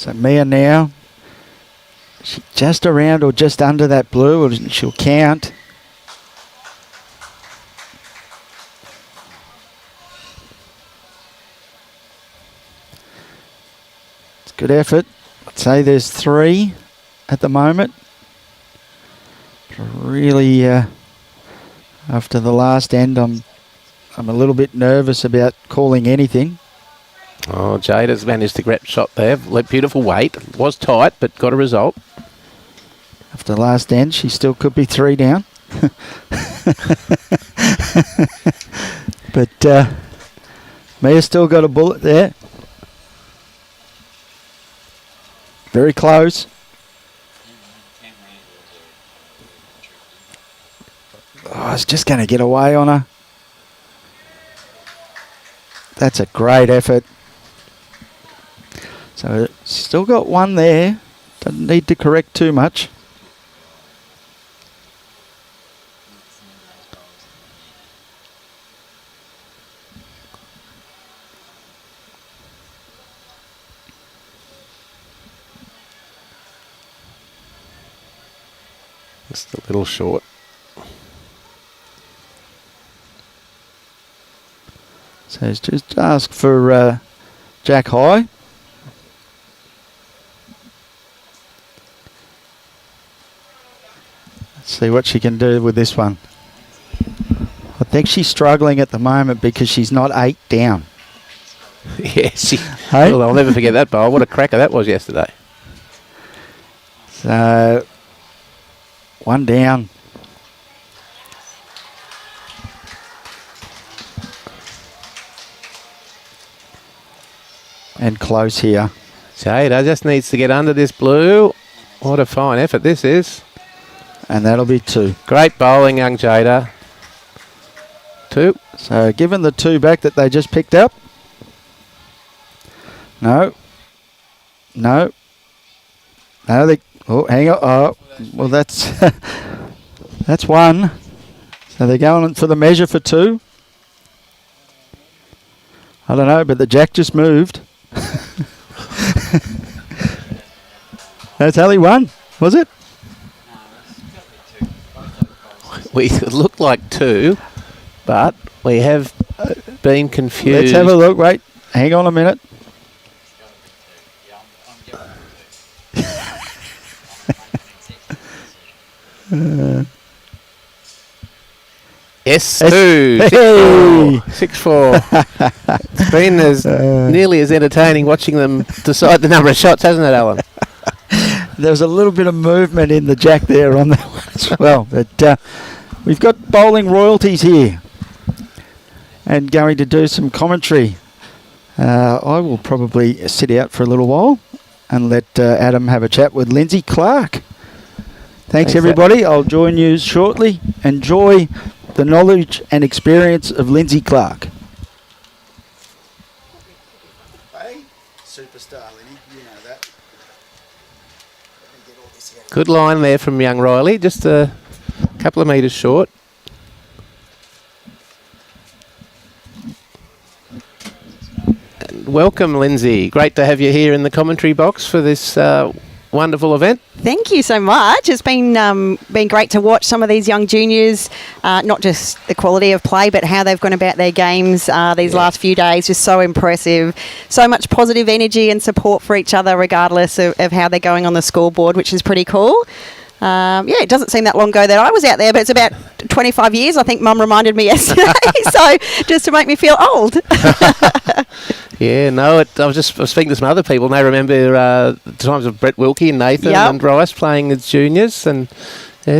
So Mia now, she's just around or just under that blue, or she'll count. It's good effort. I'd say there's 3 at the moment. Really, after the last end, I'm a little bit nervous about calling anything. Oh, Jada's managed to grab shot there. Beautiful weight. Was tight, but got a result. After the last end, she still could be 3 down. But Mia's still got a bullet there. Very close. Oh, it's just going to get away on her. That's a great effort. So still got 1 there. Doesn't need to correct too much. Just a little short. So it's just ask for Jack High. Let's see what she can do with this one. I think she's struggling at the moment because she's not 8 down. Yeah, Hey? Well, I'll never forget that bowl. What a cracker that was yesterday. So 1 down. And close here. Jada just needs to get under this blue. What a fine effort this is. And that'll be 2. Great bowling, young Jada. 2. So given the 2 back that they just picked up. No. No. No, they... Oh, hang on. Oh, well, that's... that's 1. So they're going for the measure for 2. I don't know, but the jack just moved. That's only 1, was it? It looked like 2, but we have been confused. Let's have a look. Wait, hang on a minute. Yes, 2. Hey. 6-4. It's been as nearly as entertaining watching them decide the number of shots, hasn't it, Alan? There was a little bit of movement in the jack there on that one as well. But we've got bowling royalties here and going to do some commentary. I will probably sit out for a little while and let Adam have a chat with Lindsay Clark. Thanks everybody. I'll join you shortly. Enjoy the knowledge and experience of Lindsay Clark. Hey, superstar, Lindsay, you know that. Good line there from young Riley, just a couple of metres short. And welcome, Lindsay. Great to have you here in the commentary box for this wonderful event. Thank you so much. It's been great to watch some of these young juniors, not just the quality of play, but how they've gone about their games these last few days. Just so impressive. So much positive energy and support for each other, regardless of how they're going on the scoreboard, which is pretty cool. It doesn't seem that long ago that I was out there, but it's about 25 years, I think Mum reminded me yesterday. So just to make me feel old. Yeah, no, I was speaking to some other people, and they remember the times of Brett Wilkie and Nathan and Rice playing as juniors, and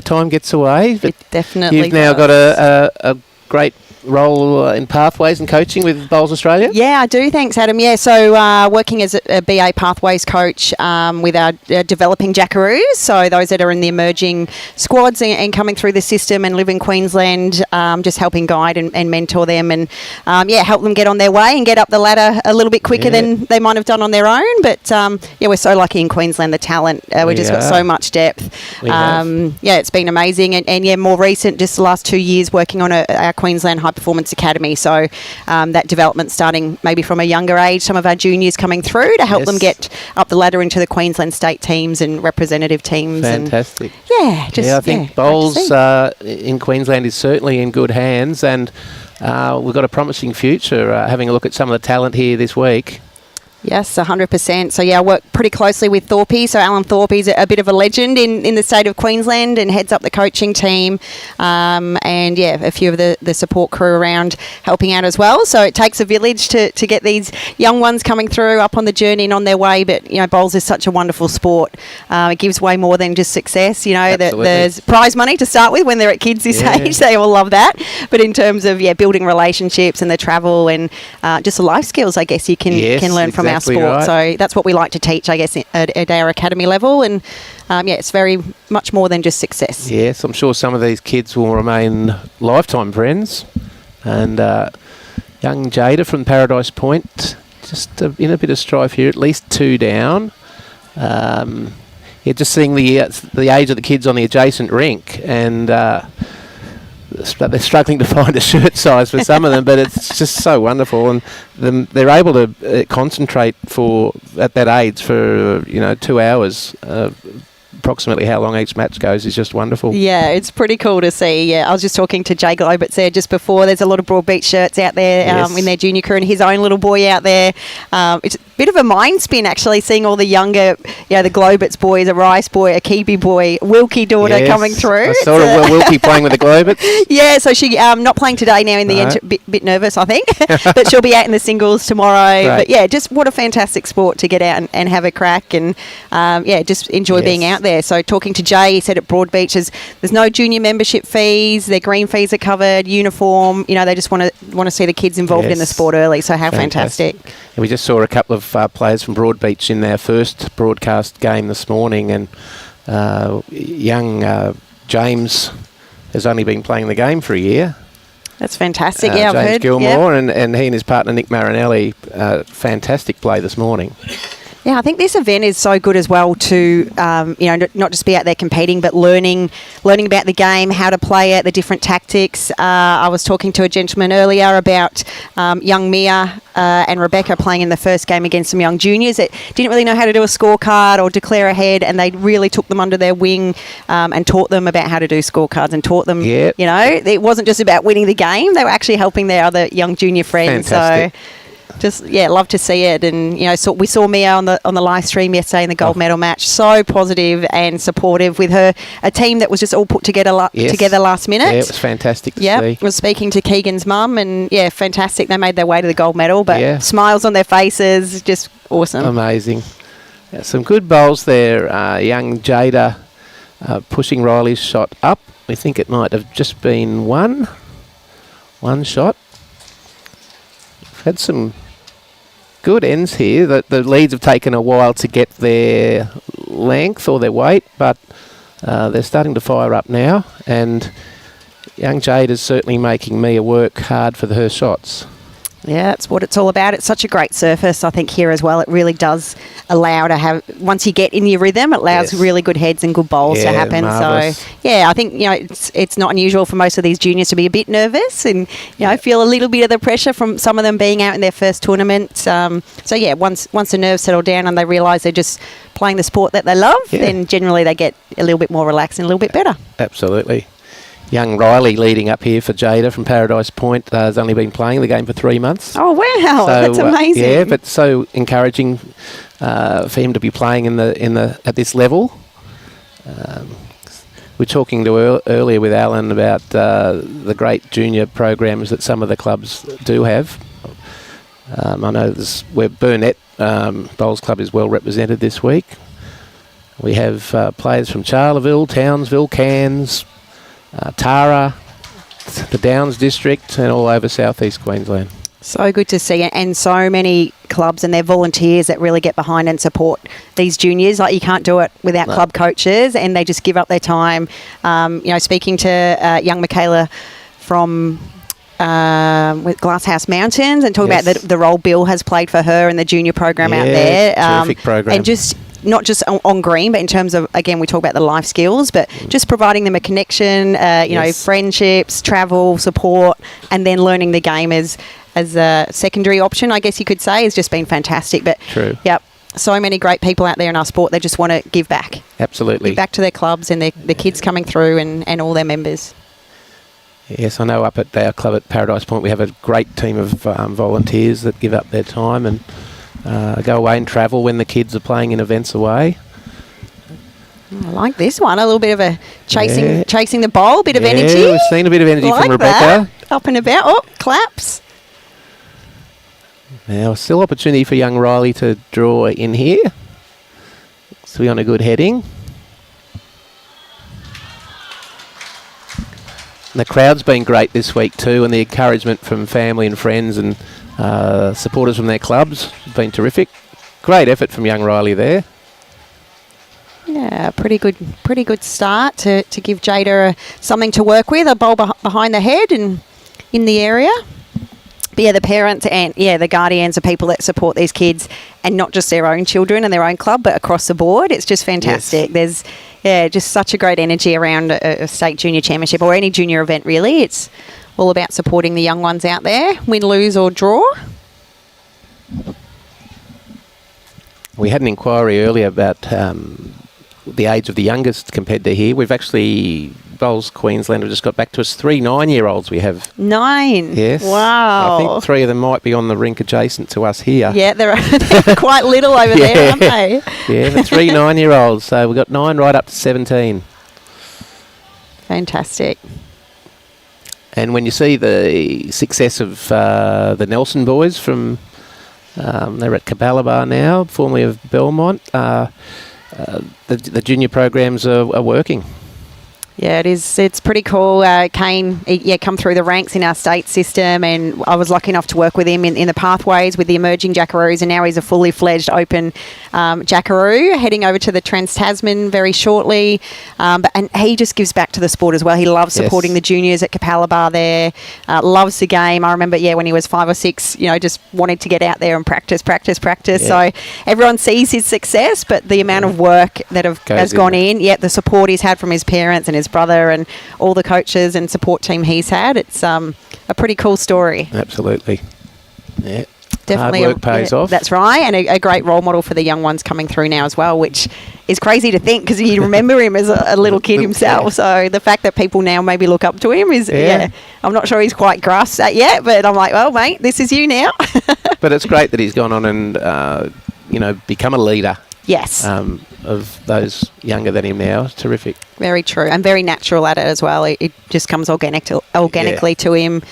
time gets away. But it definitely you've now got a great role in pathways and coaching with Bowls Australia? Yeah, I do. Thanks, Adam. Yeah, so working as a BA pathways coach with our developing jackaroos, so those that are in the emerging squads and coming through the system and live in Queensland, just helping guide and mentor them and help them get on their way and get up the ladder a little bit quicker than they might have done on their own. But we're so lucky in Queensland, the talent. We've just got so much depth. It's been amazing. And more recent, just the last 2 years working on our Queensland High High Performance Academy. So that development starting maybe from a younger age, some of our juniors coming through to help them get up the ladder into the Queensland state teams and representative teams. Fantastic. And I think bowls in Queensland is certainly in good hands, and we've got a promising future having a look at some of the talent here this week. Yes, 100%. So, I work pretty closely with Thorpe. So, Alan Thorpe's a bit of a legend in the state of Queensland and heads up the coaching team. And, a few of the support crew around helping out as well. So, it takes a village to get these young ones coming through up on the journey and on their way. But, bowls is such a wonderful sport. It gives way more than just success. There's prize money to start with when they're at kids this age. They all love that. But in terms of, building relationships and the travel and just the life skills, I guess you can learn from our sport. Right. So that's what we like to teach, I guess, at our academy level. And it's very much more than just success. Yes, I'm sure some of these kids will remain lifetime friends. And young Jaida from Paradise Point, just in a bit of strife here, at least 2 down. Just seeing the age of the kids on the adjacent rink, and they're struggling to find a shirt size for some of them, but it's just so wonderful, and they're able to concentrate at that age for 2 hours. Approximately how long each match goes is just wonderful. Yeah, it's pretty cool to see. I was just talking to Jay Globitz there just before. There's a lot of Broadbeach shirts out there in their junior crew, and his own little boy out there. It's a bit of a mind spin, actually, seeing all the younger, the Globitz boys, a Rice boy, a Kiwi boy, Wilkie daughter coming through. I saw Wilkie playing with the Globitz. Yeah, so she not playing today now in the end, bit nervous, I think. But she'll be out in the singles tomorrow. Right. But just what a fantastic sport to get out and have a crack and just enjoy being out there. So talking to Jay, he said at Broadbeach there's no junior membership fees, their green fees are covered, uniform, they just want to see the kids involved in the sport early. So how fantastic. And we just saw a couple of players from Broadbeach in their first broadcast game this morning, and young James has only been playing the game for a year. That's fantastic. I've heard. James Gilmore and he and his partner Nick Marinelli, fantastic play this morning. Yeah, I think this event is so good as well to, not just be out there competing, but learning about the game, how to play it, the different tactics. I was talking to a gentleman earlier about young Mia and Rebekah playing in the first game against some young juniors that didn't really know how to do a scorecard or declare a head, and they really took them under their wing and taught them about how to do scorecards and taught them, it wasn't just about winning the game. They were actually helping their other young junior friends. Fantastic. So just love to see it. And so we saw Mia on the live stream yesterday in the gold medal match, so positive and supportive with a team that was just all put together last minute. Yeah, it was fantastic to see. I was speaking to Keegan's mum, and fantastic, they made their way to the gold medal, but smiles on their faces, just awesome. Amazing. Some good bowls there. Young Jaida pushing Riley's shot up. We think it might have just been one shot. Had some good ends here. The leads have taken a while to get their length or their weight, but they're starting to fire up now, and young Jade is certainly making Mia work hard for her shots. Yeah, that's what it's all about. It's such a great surface, I think, here as well. It really does allow to have, once you get in your rhythm, it allows really good heads and good bowls to happen. Marvellous. So, I think, it's not unusual for most of these juniors to be a bit nervous and, feel a little bit of the pressure from some of them being out in their first tournament. Once the nerves settle down and they realise they're just playing the sport that they love, then generally they get a little bit more relaxed and a little bit better. Absolutely. Young Riley leading up here for Jaida from Paradise Point has only been playing the game for 3 months. Oh wow, that's amazing! But so encouraging for him to be playing at this level. We're talking earlier with Alan about the great junior programs that some of the clubs do have. I know where Burnett Bowls Club is well represented this week. We have players from Charleville, Townsville, Cairns, Tara, the Downs District, and all over southeast Queensland. So good to see, and so many clubs and their volunteers that really get behind and support these juniors. Like, you can't do it without club coaches, and they just give up their time. Speaking to young Michaela from with Glasshouse Mountains and talking about the role Bill has played for her in the junior program out there. Terrific program. And just not just on green, but in terms of, again, we talk about the life skills, but just providing them a connection, friendships, travel, support, and then learning the game as a secondary option, I guess you could say, has just been fantastic. But True. Yep. So many great people out there in our sport. They just want to give back. Absolutely. Give back to their clubs and the kids coming through and all their members. Yes, I know up at our club at Paradise Point we have a great team of volunteers that give up their time and go away and travel when the kids are playing in events away. I like this one. A little bit of a chasing the ball, bit of energy. We've seen a bit of energy like from Rebekah. That. Up and about. Oh, claps. Now, still opportunity for young Riley to draw in here. So we're on a good heading. And the crowd's been great this week too, and the encouragement from family and friends and supporters from their clubs has been terrific. Great effort from young Riley there. Yeah, pretty good start to give Jaida something to work with, a ball behind the head and in the area. But yeah, the parents and the guardians are people that support these kids, and not just their own children and their own club, but across the board. It's just fantastic. Yes. There's just such a great energy around a state junior championship or any junior event really. It's all about supporting the young ones out there, win, lose or draw. We had an inquiry earlier about the age of the youngest compared to here. We've actually, Bowls Queensland have just got back to us, 3 9-year-olds we have. 9? Yes. Wow. I think 3 of them might be on the rink adjacent to us here. Yeah, they're quite little over there, aren't they? Yeah, the 3 9-year-olds. So we've got 9 right up to 17. Fantastic. And when you see the success of the Nelson boys from, they're at Capalaba now, formerly of Belmont, the junior programs are working. Yeah, it is. It's pretty cool. Kane, come through the ranks in our state system, and I was lucky enough to work with him in the pathways with the emerging Jackaroos, and now he's a fully fledged open Jackaroo, heading over to the Trans-Tasman very shortly. And he just gives back to the sport as well. He loves supporting the juniors at Capalaba there, loves the game. I remember, when he was 5 or 6, just wanted to get out there and practice. Yeah. So everyone sees his success, but the amount of work that has gone in, the support he's had from his parents and his brother and all the coaches and support team he's had, it's a pretty cool story. Absolutely. Yeah. Definitely. Hard work pays off. That's right, and a great role model for the young ones coming through now as well, which is crazy to think because you remember him as a little kid himself. Yeah. So the fact that people now maybe look up to him is, I'm not sure he's quite grasped that yet, but I'm like, well, mate, this is you now. But it's great that he's gone on and, become a leader. Yes. Of those younger than him now. It's terrific. Very true, and very natural at it as well. It just comes organically to him.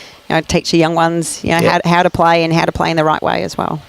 Teach the young ones, how to play and how to play in the right way as well.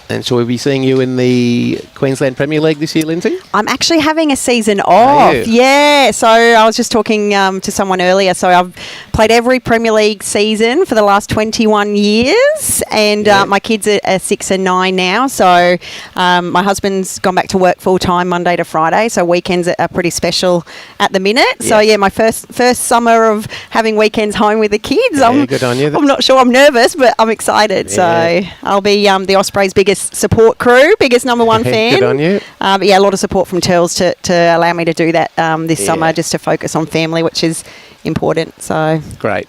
And shall we be seeing you in the Queensland Premier League this year, Lindsay? I'm actually having a season off. Yeah, so I was just talking to someone earlier. So I've played every Premier League season for the last 21 years, and my kids are 6 and 9 now. So my husband's gone back to work full time Monday to Friday. So weekends are pretty special at the minute. Yeah. So my first summer of having weekends home with the kids. Yeah, good on you. I'm not sure. I'm nervous, but I'm excited. Yeah. So I'll be the Ospreys' biggest support crew, biggest number 1 fan. Good on you. But a lot of support from Turles to allow me to do that this summer, just to focus on family, which is important. So great.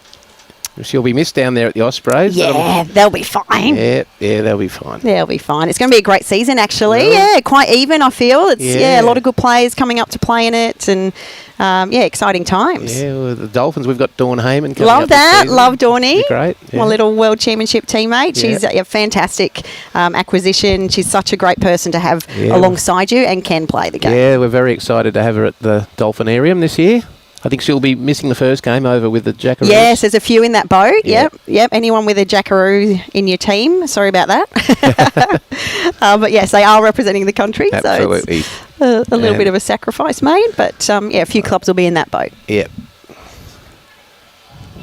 She'll be missed down there at the Ospreys. Yeah, they'll be fine. Yeah, they'll be fine. They'll be fine. It's going to be a great season, actually. Really? Yeah, quite even, I feel. It's a lot of good players coming up to play in it, and exciting times. Yeah, well, the Dolphins, we've got Dawn Heyman coming Love up that. This season. Love Dawny. Great. Yeah. My little World Championship teammate. She's a fantastic acquisition. She's such a great person to have alongside you and can play the game. Yeah, we're very excited to have her at the Dolphinarium this year. I think she'll be missing the first game over with the Jackaroos. Yes, there's a few in that boat. Yep. Anyone with a Jackaroo in your team, sorry about that. But yes, they are representing the country. Absolutely. So it's a little bit of a sacrifice made, but a few clubs will be in that boat. Yep.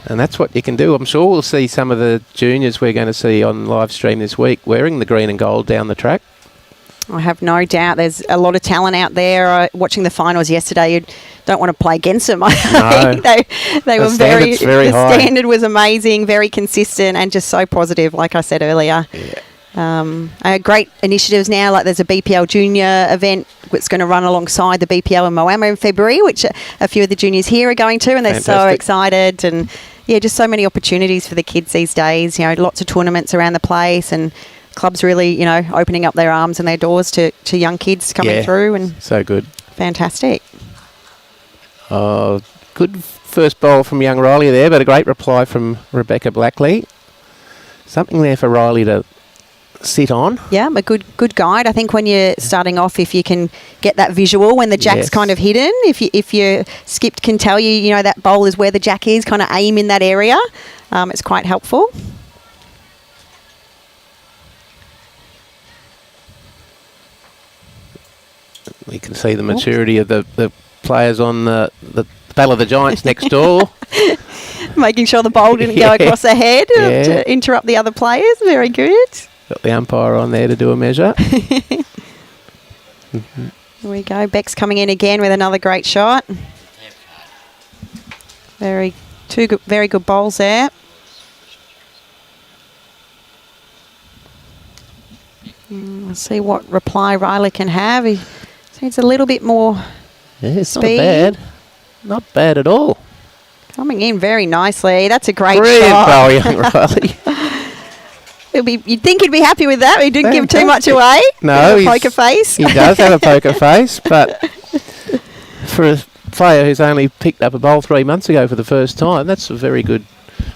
And that's what you can do. I'm sure we'll see some of the juniors we're going to see on live stream this week wearing the green and gold down the track. I have no doubt there's a lot of talent out there. Watching the finals yesterday, you don't want to play against them. I think they were very high. The standard was amazing, very consistent, and just so positive, like I said earlier. Yeah. Great initiatives now, like there's a BPL junior event that's going to run alongside the BPL in Moama in February, which a few of the juniors here are going to, and they're so excited. And yeah, just so many opportunities for the kids these days. Lots of tournaments around the place, and clubs really, opening up their arms and their doors to young kids coming through. And so good. Fantastic. Oh, good first bowl from young Riley there, but a great reply from Rebekah Blackley. Something there for Riley to sit on. Yeah, a good guide. I think when you're starting off, if you can get that visual when the jack's kind of hidden, if your skip can tell you, that bowl is where the jack is, kind of aim in that area, it's quite helpful. We can see the maturity of the players on the Battle of the Giants next door. Making sure the bowl didn't go across their head to interrupt the other players. Very good. Got the umpire on there to do a measure. Here we go. Beck's coming in again with another great shot. Very good bowls there. Let's see what reply Riley can have. He needs a little bit more speed. Not bad. Not bad at all. Coming in very nicely. That's a great Brilliant shot. bowl, young Riley. You'd think he'd be happy with that. He didn't give too much away. No, poker face. He does have a poker face, but for a player who's only picked up a bowl 3 months ago for the first time, that's a very good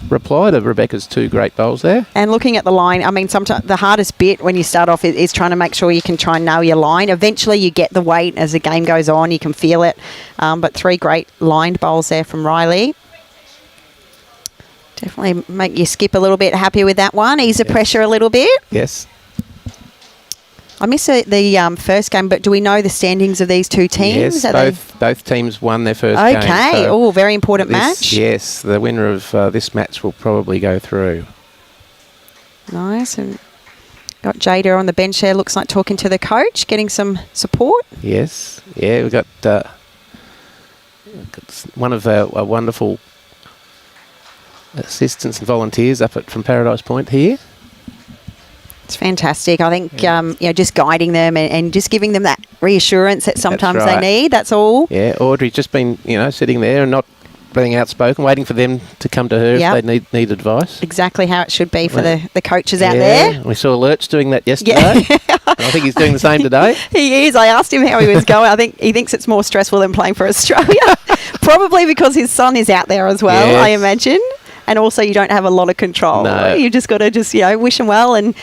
reply to Rebekah's 2 great bowls there. And looking at the line, I mean, sometimes the hardest bit when you start off is trying to make sure you can try and nail your line. Eventually you get the weight as the game goes on. You can feel it. But 3 great lined bowls there from Riley. Definitely make you skip a little bit. Happy with that one. Ease the pressure a little bit. Yes. I missed the first game, but do we know the standings of these 2 teams? Yes, both teams won their first game. Okay. So very important match. Yes, the winner of this match will probably go through. Nice. And got Jaida on the bench there. Looks like talking to the coach, getting some support. Yes. Yeah, we've got one of our wonderful assistants and volunteers up from Paradise Point here. It's fantastic. I think just guiding them and just giving them that reassurance that sometimes they need. That's all. Yeah, Audrey's just been sitting there and not being outspoken, waiting for them to come to her if they need advice. Exactly how it should be for the coaches out there. We saw Lurch doing that yesterday. I think he's doing the same today. He is. I asked him how he was going. I think he thinks it's more stressful than playing for Australia. Probably because his son is out there as well, I imagine. And also you don't have a lot of control. No. You just got to wish them well and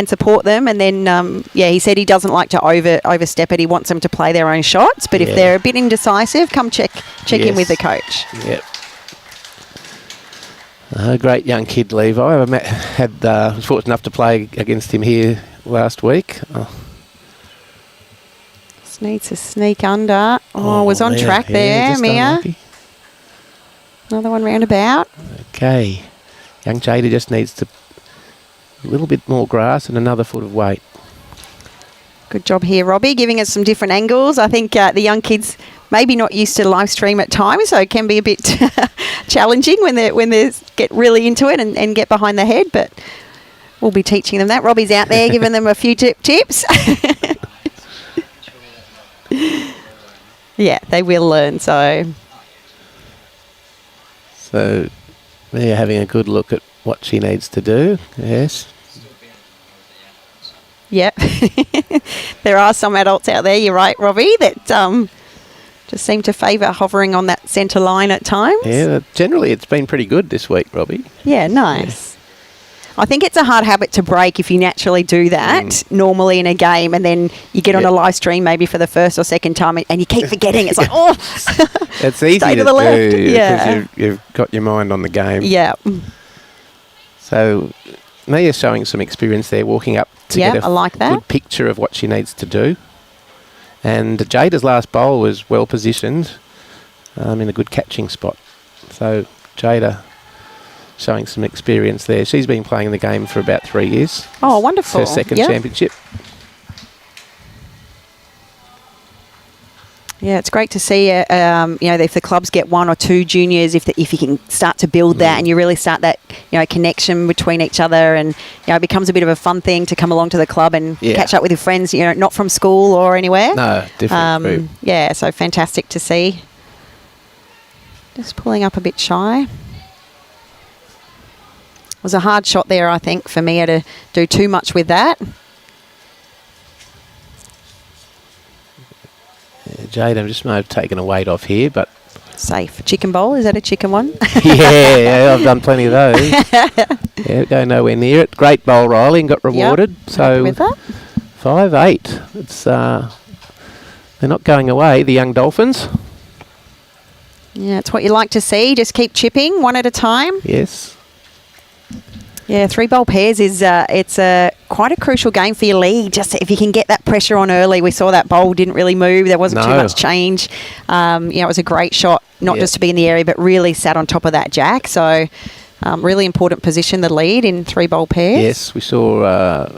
support them. And then, he said he doesn't like to overstep it. He wants them to play their own shots. But if they're a bit indecisive, come check in with the coach. Yep. A great young kid, Levi. I was fortunate enough to play against him here last week. Just needs to sneak under. Was on track there, Mia. Unlucky. Another one roundabout. Okay. Young Jaida just needs a little bit more grass and another foot of weight. Good job here, Robbie, giving us some different angles. I think the young kids maybe not used to live stream at times, so it can be a bit challenging when they get really into it and get behind the head, but we'll be teaching them that. Robbie's out there giving them a few tips. Yeah, they will learn, so they're having a good look at what she needs to do. Yes. Yep. There are some adults out there, you're right, Robbie, that just seem to favour hovering on that centre line at times. Yeah, generally it's been pretty good this week, Robbie. Yeah, nice. Yeah. I think it's a hard habit to break if you naturally do that normally in a game, and then you get on a live stream maybe for the first or second time and you keep forgetting. It's like, it's easy to the do left. because you've got your mind on the game. Yeah. So Mia's showing some experience there, walking up to get a good picture of what she needs to do. And Jada's last bowl was well positioned in a good catching spot. So Jaida showing some experience there. She's been playing the game for about 3 years. Oh, wonderful. It's her second championship. Yeah, it's great to see, if the clubs get one or two juniors, if you can start to build that and you really start that, connection between each other, and, it becomes a bit of a fun thing to come along to the club and catch up with your friends, not from school or anywhere. No, different group. Yeah, so fantastic to see. Just pulling up a bit shy. It was a hard shot there, I think, for Mia to do too much with that. Jaida just may have taken a weight off here, but... Safe. Chicken bowl, is that a chicken one? yeah, I've done plenty of those. Yeah, go nowhere near it. Great bowl, Riley, and got rewarded. Yep, so with that. 5-8. It's they're not going away, the young Dolphins. Yeah, it's what you like to see. Just keep chipping one at a time. Yes. Yeah, 3-bowl pairs is it's quite a crucial game for your league. Just if you can get that pressure on early. We saw that bowl didn't really move. There wasn't too much change. It was a great shot, not just to be in the area, but really sat on top of that jack. So really important position, the lead in 3-bowl pairs. Yes, we saw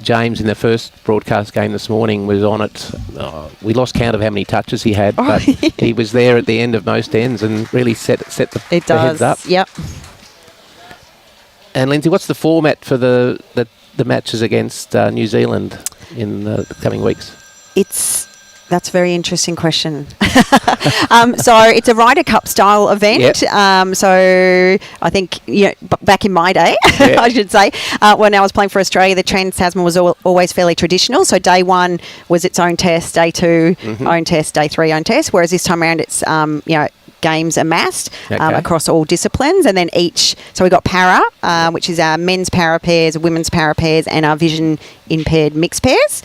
James in the first broadcast game this morning was on it. We lost count of how many touches he had, but he was there at the end of most ends and really set the heads up. Yep. And Lindsay, what's the format for the matches against New Zealand in the coming weeks? That's a very interesting question. So it's a Ryder Cup style event. Yep. So I think back in my day, I should say, when I was playing for Australia, the Trans-Tasman was always fairly traditional. So day 1 was its own test, day 2 own test, day 3 own test. Whereas this time around, it's games amassed across all disciplines, and then so we got para, which is our men's para pairs, women's para pairs, and our vision impaired mixed pairs.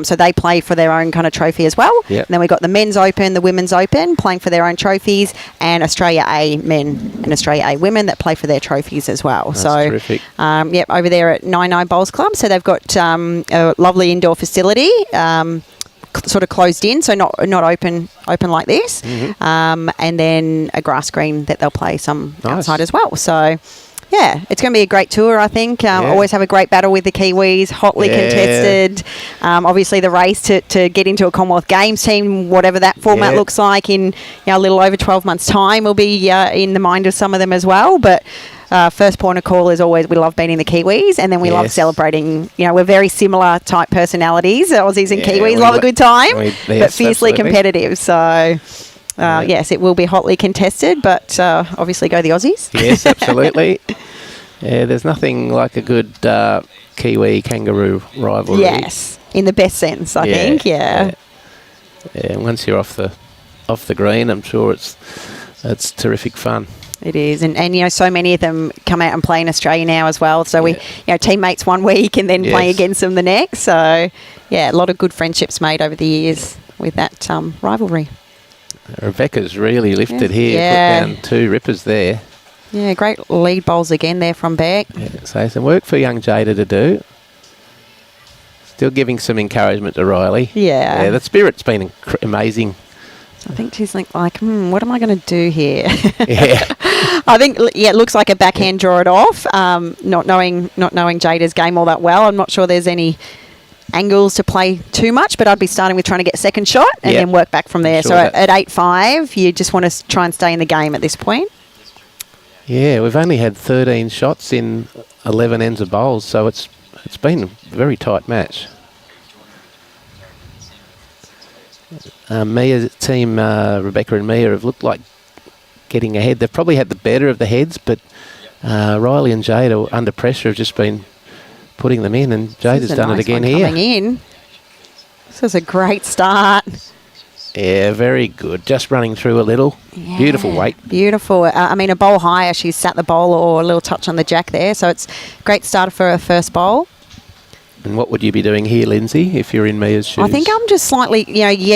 So they play for their own kind of trophy as well. Yep. And then we got the men's open, the women's open, playing for their own trophies, and Australia A men and Australia A women that play for their trophies as well. That's so terrific. Over there at 99 Bowls Club. So they've got a lovely indoor facility. Sort of closed in, so not open like this, and then a grass green that they'll play some outside as well. So yeah, it's going to be a great tour, I think. Always have a great battle with the Kiwis, hotly contested. Obviously the race to get into a Commonwealth Games team, whatever that format looks like in a little over 12 months time, will be in the mind of some of them as well. But first point of call is always, we love beating the Kiwis, and then we love celebrating. We're very similar type personalities. Aussies and Kiwis love a good time, but fiercely competitive. So, yes, it will be hotly contested, but obviously go the Aussies. Yes, absolutely. There's nothing like a good Kiwi-kangaroo rivalry. Yes, in the best sense, I think. Yeah. Once you're off the green, I'm sure it's terrific fun. It is, and so many of them come out and play in Australia now as well. So we, teammates one week and then play against them the next. So a lot of good friendships made over the years with that rivalry. Rebekah's really lifted here. Put down 2 rippers there. Yeah, great lead bowls again there from Beck. So some work for young Jaida to do. Still giving some encouragement to Riley. Yeah, the spirit's been amazing. I think she's like, what am I going to do here? I think, it looks like a backhand draw it off. Not knowing Jada's game all that well, I'm not sure there's any angles to play too much, but I'd be starting with trying to get a second shot and then work back from there. So at 8-5, you just want to try and stay in the game at this point. Yeah, we've only had 13 shots in 11 ends of bowls, so it's been a very tight match. Mia's team, Rebekah and Mia, have looked like getting ahead. They've probably had the better of the heads, but Riley and Jaida under pressure have just been putting them in, and Jada's done it again here. Coming in. This is a great start. Yeah, very good. Just running through a little. Yeah, beautiful weight. Beautiful. A bowl higher. She's sat the bowl or a little touch on the jack there. So it's a great starter for her first bowl. And what would you be doing here, Lindsay, if you're in Mia's shoes? I think I'm just slightly,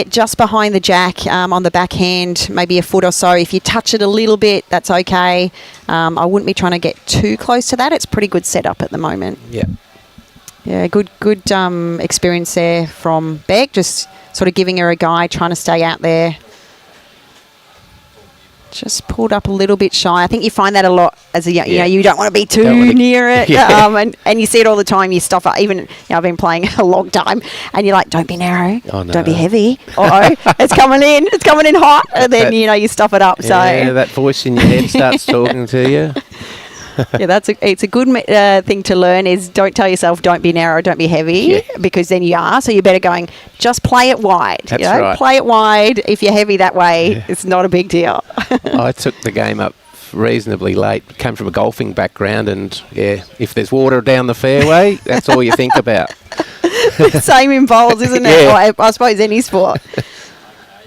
just behind the jack on the backhand, maybe a foot or so. If you touch it a little bit, that's okay. I wouldn't be trying to get too close to that. It's pretty good setup at the moment. Yeah. Yeah, good experience there from Beck, just sort of giving her a guide, trying to stay out there. Just pulled up a little bit shy. I think you find that a lot as a young, you Yeah. know, you don't want to be too Don't wanna- near it. Yeah. And you see it all the time. You stop it. Even, you know, I've been playing a long time and you're like, don't be narrow. Oh, no. Don't be heavy. Uh-oh, it's coming in. It's coming in hot. And then, That- you know, you stop it up. Yeah, So, that voice in your head starts talking to you. yeah, it's a good thing to learn is don't tell yourself don't be narrow, don't be heavy, Yeah. because then you are. So you're better going, just play it wide. That's you know? right. Play it wide. If you're heavy that way, it's not a big deal. I took the game up reasonably late. Came from a golfing background, and yeah, if there's water down the fairway, that's all you think about. Same in bowls, isn't it? Yeah. Or I suppose any sport.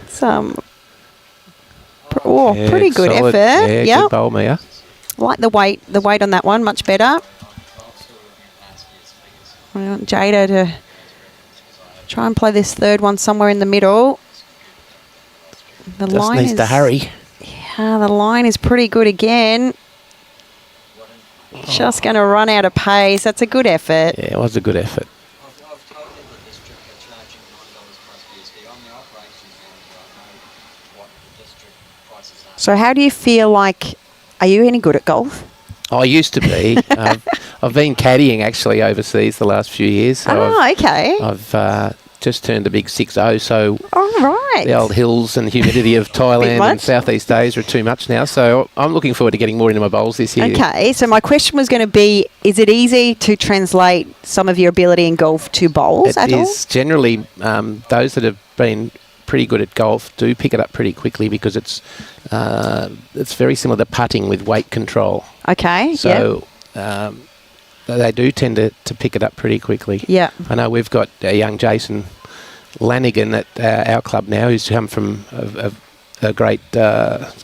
Some Yeah, pretty good solid. effort. Yeah, Yeah, good bowl, Mia. like the weight on that one, much better. I want Jaida to try and play this third one somewhere in the middle. The Just line needs is, to hurry. Yeah, the line is pretty good again. Just going to run out of pace. That's a good effort. Yeah, it was a good effort. So how do you feel like, are you any good at golf? I used to be. I've been caddying actually overseas the last few years. So Okay. I've just turned a big 6-0, so All right. the old hills and humidity of Thailand and much? Southeast Asia are too much now. So I'm looking forward to getting more into my bowls this year. Okay, so my question was going to be, is it easy to translate some of your ability in golf to bowls It at all? is generally those that have been pretty good at golf do pick it up pretty quickly because it's very similar to putting with weight control. Okay, So they do tend to pick it up pretty quickly. yeah. I know we've got a young Jason Lanigan at our club now who's come from a great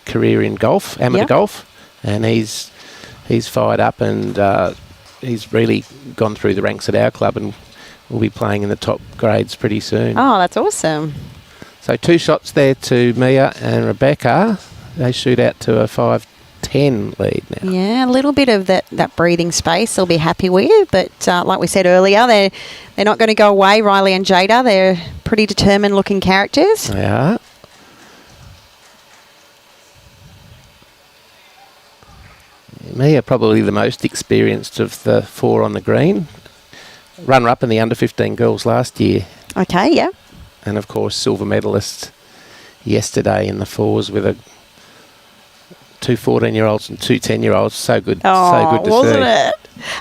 career in golf, amateur Yep. golf, and he's fired up and he's really gone through the ranks at our club and will be playing in the top grades pretty soon. Oh, that's awesome. So 2 shots there to Mia and Rebekah. They shoot out to a 5-10 lead now. Yeah, a little bit of that breathing space they'll be happy with. But like we said earlier, they're not going to go away, Riley and Jaida. They're pretty determined looking characters. They are. Mia probably the most experienced of the 4 on the green. Runner-up in the under-15 girls last year. Okay, yeah. And, of course, silver medalist yesterday in the 4s with 2 14-year-olds and 2 10-year-olds. So good. Oh, so good to wasn't see. it?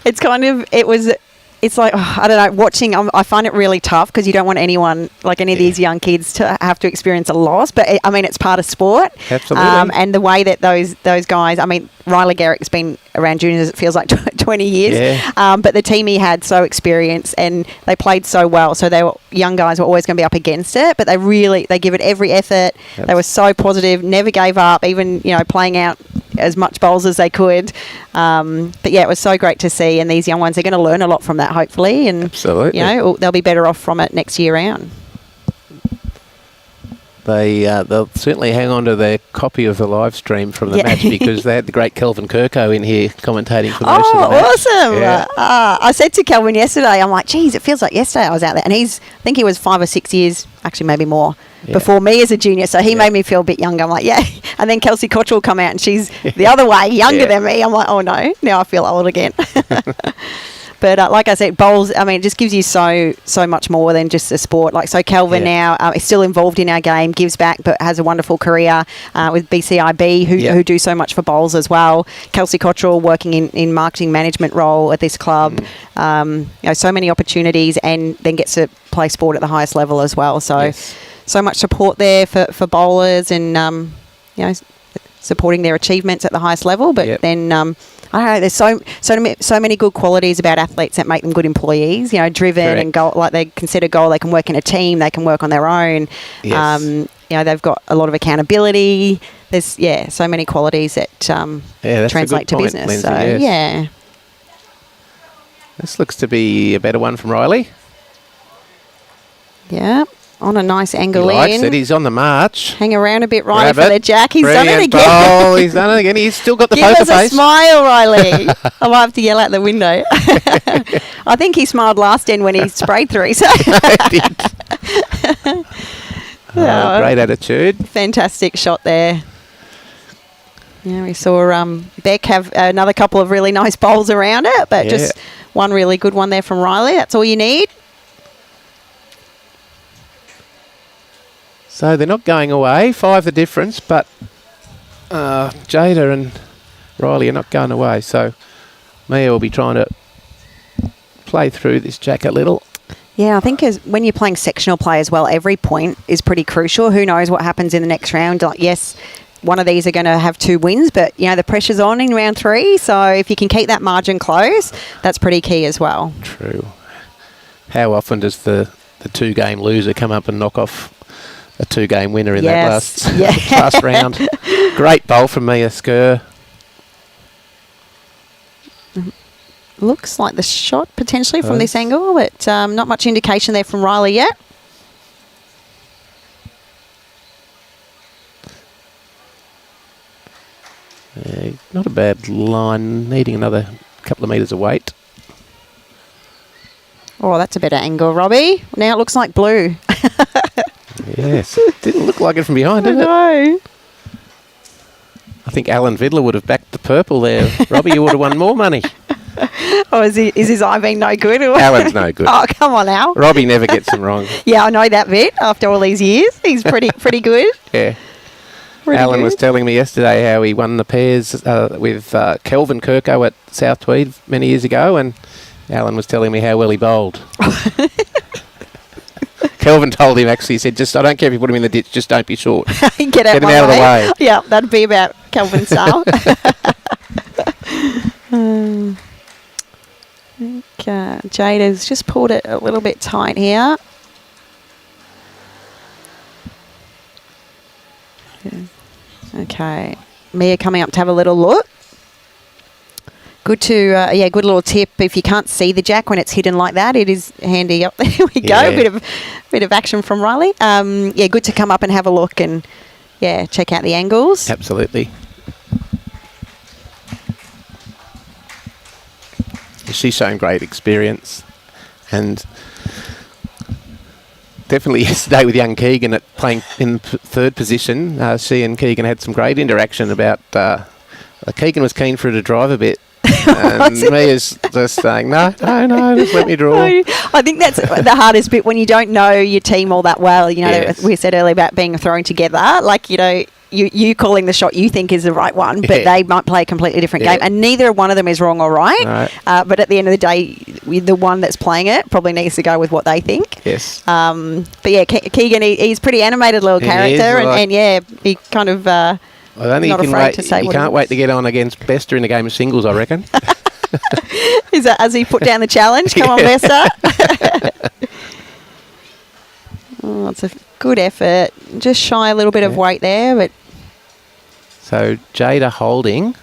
It's kind of, it's like, I don't know, watching, I find it really tough because you don't want anyone, like any of these young kids to have to experience a loss. But, I mean, it's part of sport. Absolutely. And the way that those guys, I mean, Riley Garrick's been around juniors, it feels like 20 years. Yeah. But the team he had so experienced and they played so well. So they were, young guys were always going to be up against it. But they give it every effort. They were so positive, never gave up, even, you know, playing out as much bowls as they could. But yeah, it was so great to see. And these young ones, they're going to learn a lot from that, hopefully. And, Absolutely. you know, they'll be better off from it next year round. They'll certainly hang on to their copy of the live stream from the Yeah. match because they had the great Kelvin Kirko in here commentating for most of the match. Awesome. Yeah. I said to Kelvin yesterday, I'm like, geez, it feels like yesterday I was out there. And I think he was 5 or 6 years, actually maybe more, before me as a junior. So he made me feel a bit younger. I'm like, yeah. And then Kelsey Cottrell come out and she's the other way, younger than me. I'm like, oh no, now I feel old again. But like I said, bowls, I mean, it just gives you so much more than just a sport. Like, so Kelvin now is still involved in our game, gives back, but has a wonderful career with BCIB, who do so much for bowls as well. Kelsey Cottrell working in marketing management role at this club. You know, so many opportunities, and then gets to play sport at the highest level as well. So, so much support there for bowlers and, you know, supporting their achievements at the highest level. But then, I don't know, there's so many good qualities about athletes that make them good employees, you know, driven and goal, like they consider goal, they can work in a team, they can work on their own. Yes. You know, they've got a lot of accountability. There's, so many qualities that that's translate a good to point, business. Lindsay, So, yes. yeah. This looks to be a better one from Riley. Yeah. On a nice angle He likes in. it. He's on the march. Hang around a bit, Riley, Grab for it. the jack. He's done it Brilliant again. bowl. He's done it again. He's still got the Give poker us a face. smile, Riley. I might have to yell out the window. I think he smiled last end when he sprayed through. So Great attitude. fantastic shot there. Yeah, we saw Beck have another couple of really nice bowls around it, but just one really good one there from Riley. That's all you need. So they're not going away. 5 the difference, but Jaida and Riley are not going away. So Mia will be trying to play through this jack a little. Yeah, I think when you're playing sectional play as well, every point is pretty crucial. Who knows what happens in the next round? Like, yes, one of these are going to have 2 wins, but, you know, the pressure's on in round 3. So if you can keep that margin close, that's pretty key as well. True. How often does the 2-game loser come up and knock off a 2-game winner in that last round? Great bowl from Mia Scurr. Looks like the shot potentially from this angle, but not much indication there from Riley yet. Not a bad line, needing another couple of metres of weight. Oh, that's a better angle, Robbie. Now it looks like blue. Yes, didn't look like it from behind, did it? No. I think Alan Vidler would have backed the purple there. Robbie, you would have won more money. Oh, is his eye being no good? Alan's no good. Oh, come on, Al. Robbie never gets them wrong. Yeah, I know that bit after all these years. He's pretty good. Yeah. Pretty Alan good. was telling me yesterday how he won the pairs with Kelvin Kirko at South Tweed many years ago, and Alan was telling me how well he bowled. Kelvin told him, actually, he said, I don't care if you put him in the ditch, just don't be short. Get him out of the way. Yeah, that'd be about Kelvin's style. Okay, Jada's just pulled it a little bit tight here. Okay, Mia coming up to have a little look. Good to, good little tip. If you can't see the jack when it's hidden like that, it is handy. Up there we go. Bit of action from Riley. Good to come up and have a look and check out the angles. Absolutely. She's shown great experience, and definitely yesterday with young Keegan at playing in 3rd position, she and Keegan had some great interaction about Keegan was keen for her to drive a bit. And Mia's just saying, no, just let me draw. I think that's the hardest bit when you don't know your team all that well. You know, we said earlier about being thrown together. Like, you know, you calling the shot you think is the right one, but they might play a completely different game. And neither one of them is wrong or right. But at the end of the day, the one that's playing it probably needs to go with what they think. Yes. But yeah, Keegan, he's pretty animated little character. He kind of... I don't think you can't wait to get on against Bester in a game of singles, I reckon. Is that as he put down the challenge? Come on, Bester. Oh, it's a good effort. Just shy a little bit of weight there, but... So, Jaida holding.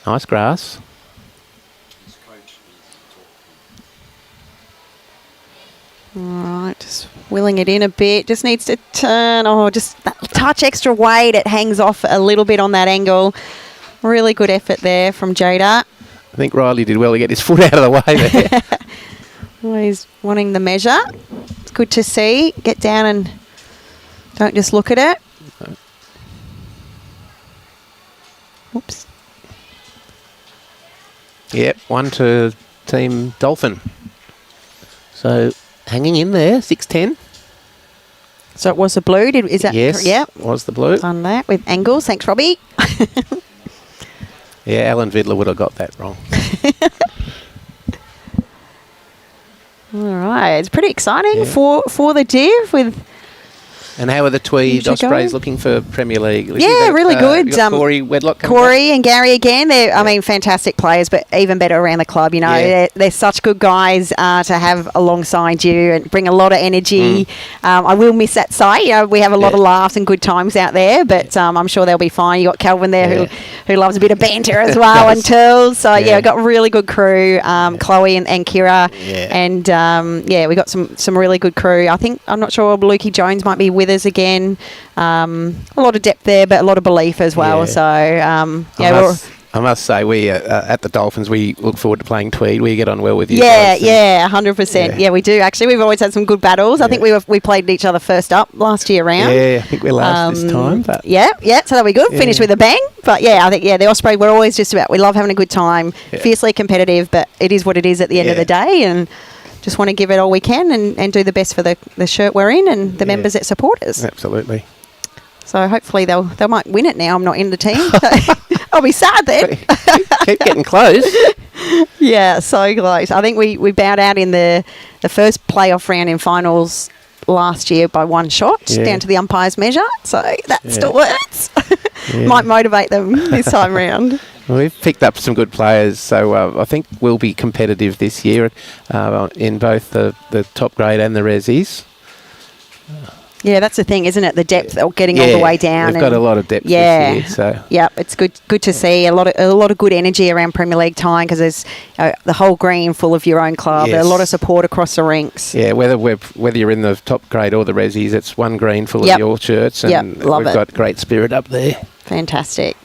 Nice grass. All right, just wheeling it in a bit. Just needs to turn. Oh, just that touch extra weight. It hangs off a little bit on that angle. Really good effort there from Jaida. I think Riley did well to get his foot out of the way there. Well, he's wanting the measure. It's good to see. Get down and don't just look at it. Oops. Yep, 1 to Team Dolphin. So... hanging in there, 6-10. So it was the blue. Is that? Yes, Yep. Was the blue. On that with angles. Thanks, Robbie. Yeah, Alan Vidler would have got that wrong. All right. It's pretty exciting for the Div with... And how are the Tweed Ospreys looking for Premier League? Yeah, really good. Corey Wedlock coming Corey and Gary again. They're, fantastic players, but even better around the club. You know, they're such good guys to have alongside you and bring a lot of energy. I will miss that side. You know, we have a lot of laughs and good times out there, but I'm sure they'll be fine. You got Kelvin there who loves a bit of banter as well and Turls. So we've got a really good crew. Chloe and Kira, and we got some really good crew. I'm not sure Lukey Jones might be with us again. A lot of depth there, but a lot of belief as well. So I must say, we at the Dolphins, we look forward to playing Tweed. We get on well with you Yeah, guys. yeah, 100%. Yeah, we do actually. We've always had some good battles. I think we played each other first up last year round. Yeah, I think we're last this time. But Yeah, so that'll be good. Finish with a bang. But yeah, I think the Osprey, we're always just about, we love having a good time, fiercely competitive, but it is what it is at the end of the day, and just want to give it all we can and do the best for the shirt we're in and the members that support us. Absolutely. So hopefully they might win it now. I'm not in the team. I'll be sad then. Keep getting close. Yeah, so close. I think we bowed out in the first playoff round in finals last year by one shot down to the umpire's measure. So that still works. Might motivate them this time round. Well, we've picked up some good players, so I think we'll be competitive this year in both the top grade and the Resis. Yeah, that's the thing, isn't it? The depth of getting all the way down. We've got a lot of depth this year. So. Yeah, it's good to see a lot of good energy around Premier League time because there's the whole green full of your own club. A lot of support across the ranks. Yeah, whether you're in the top grade or the Resis, it's one green full of your shirts, and we've got great spirit up there. Fantastic.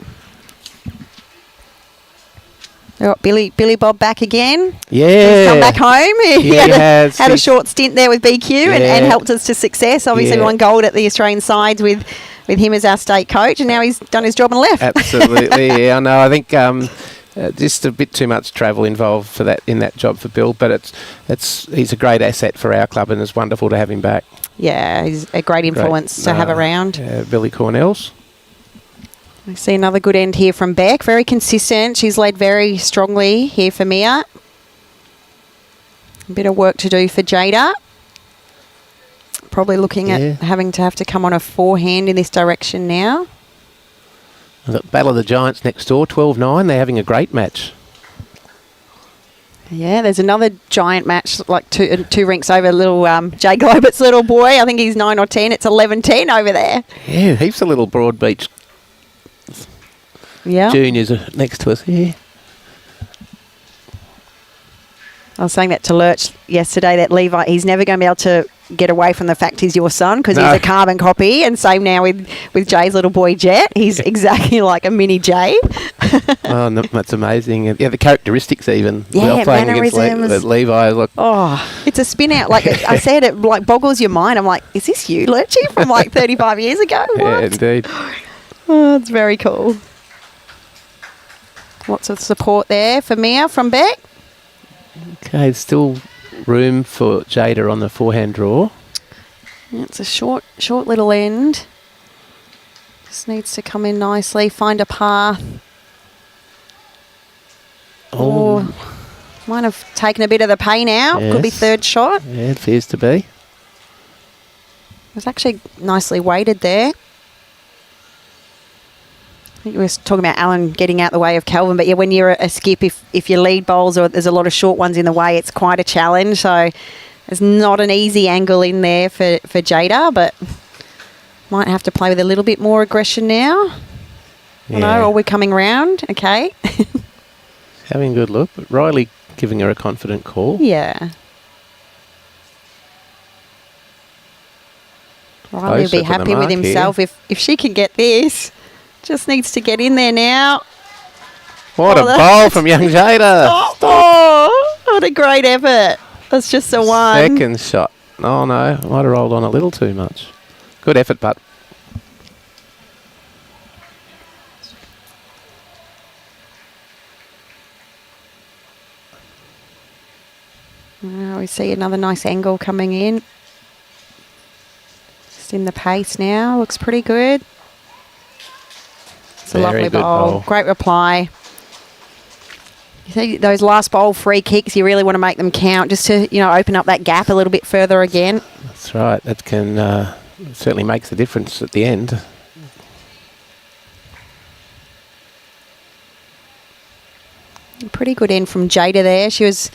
We've got Billy Bob back again. Yeah. He's come back home. He had a He's short stint there with BQ and helped us to success. Obviously, we won gold at the Australian sides with him as our state coach, and now he's done his job and left. Absolutely, yeah, I know. I think just a bit too much travel involved for that in that job for Bill, but he's a great asset for our club, and it's wonderful to have him back. Yeah, he's a great influence to have around. Billy Cornells. We see another good end here from Beck. Very consistent. She's led very strongly here for Mia. A bit of work to do for Jaida. Probably looking at having to come on a forehand in this direction now. The Battle of the Giants next door, 12-9. They're having a great match. Yeah, there's another giant match, like two rinks over, little Jay Globert's little boy. I think he's 9 or 10. It's 11-10 over there. Yeah, heaps of little Broadbeach juniors are next to us here. I was saying that to Lurch yesterday, that Levi, he's never going to be able to get away from the fact he's your son because he's a carbon copy, and same now with Jay's little boy Jet. He's exactly like a mini Jay. Oh, no, that's amazing. Yeah, the characteristics even. Yeah, playing mannerisms. against Levi. Look. Oh, it's a spin out. Like I said, it like boggles your mind. I'm like, is this you, Lurchy, from like 35 years ago? What? Yeah, indeed. Oh, it's very cool. Lots of support there for Mia from Beck. Okay, there's still room for Jaida on the forehand draw. Yeah, it's a short little end. Just needs to come in nicely, find a path. Oh, might have taken a bit of the pain out. Yes. Could be third shot. Yeah, it appears to be. It was actually nicely weighted there. I think we were talking about Alan getting out the way of Calvin, but yeah, when you're a skip, if your lead bowls or there's a lot of short ones in the way, it's quite a challenge. So there's not an easy angle in there for Jaida, but might have to play with a little bit more aggression now. Yeah. No, are we coming round? Okay. Having a good look, but Riley giving her a confident call. Yeah. Riley will be happy with himself if she can get this. Just needs to get in there now. What a bowl from young Jaida. Oh, what a great effort. That's just a one. Second shot. Oh, no. Might have rolled on a little too much. Good effort, but. Now we see another nice angle coming in. Just in the pace now. Looks pretty good. It's a lovely bowl. Great reply. You see those last bowl free kicks, you really want to make them count just to, open up that gap a little bit further again. That's right. That can certainly makes a difference at the end. Pretty good end from Jaida there. She was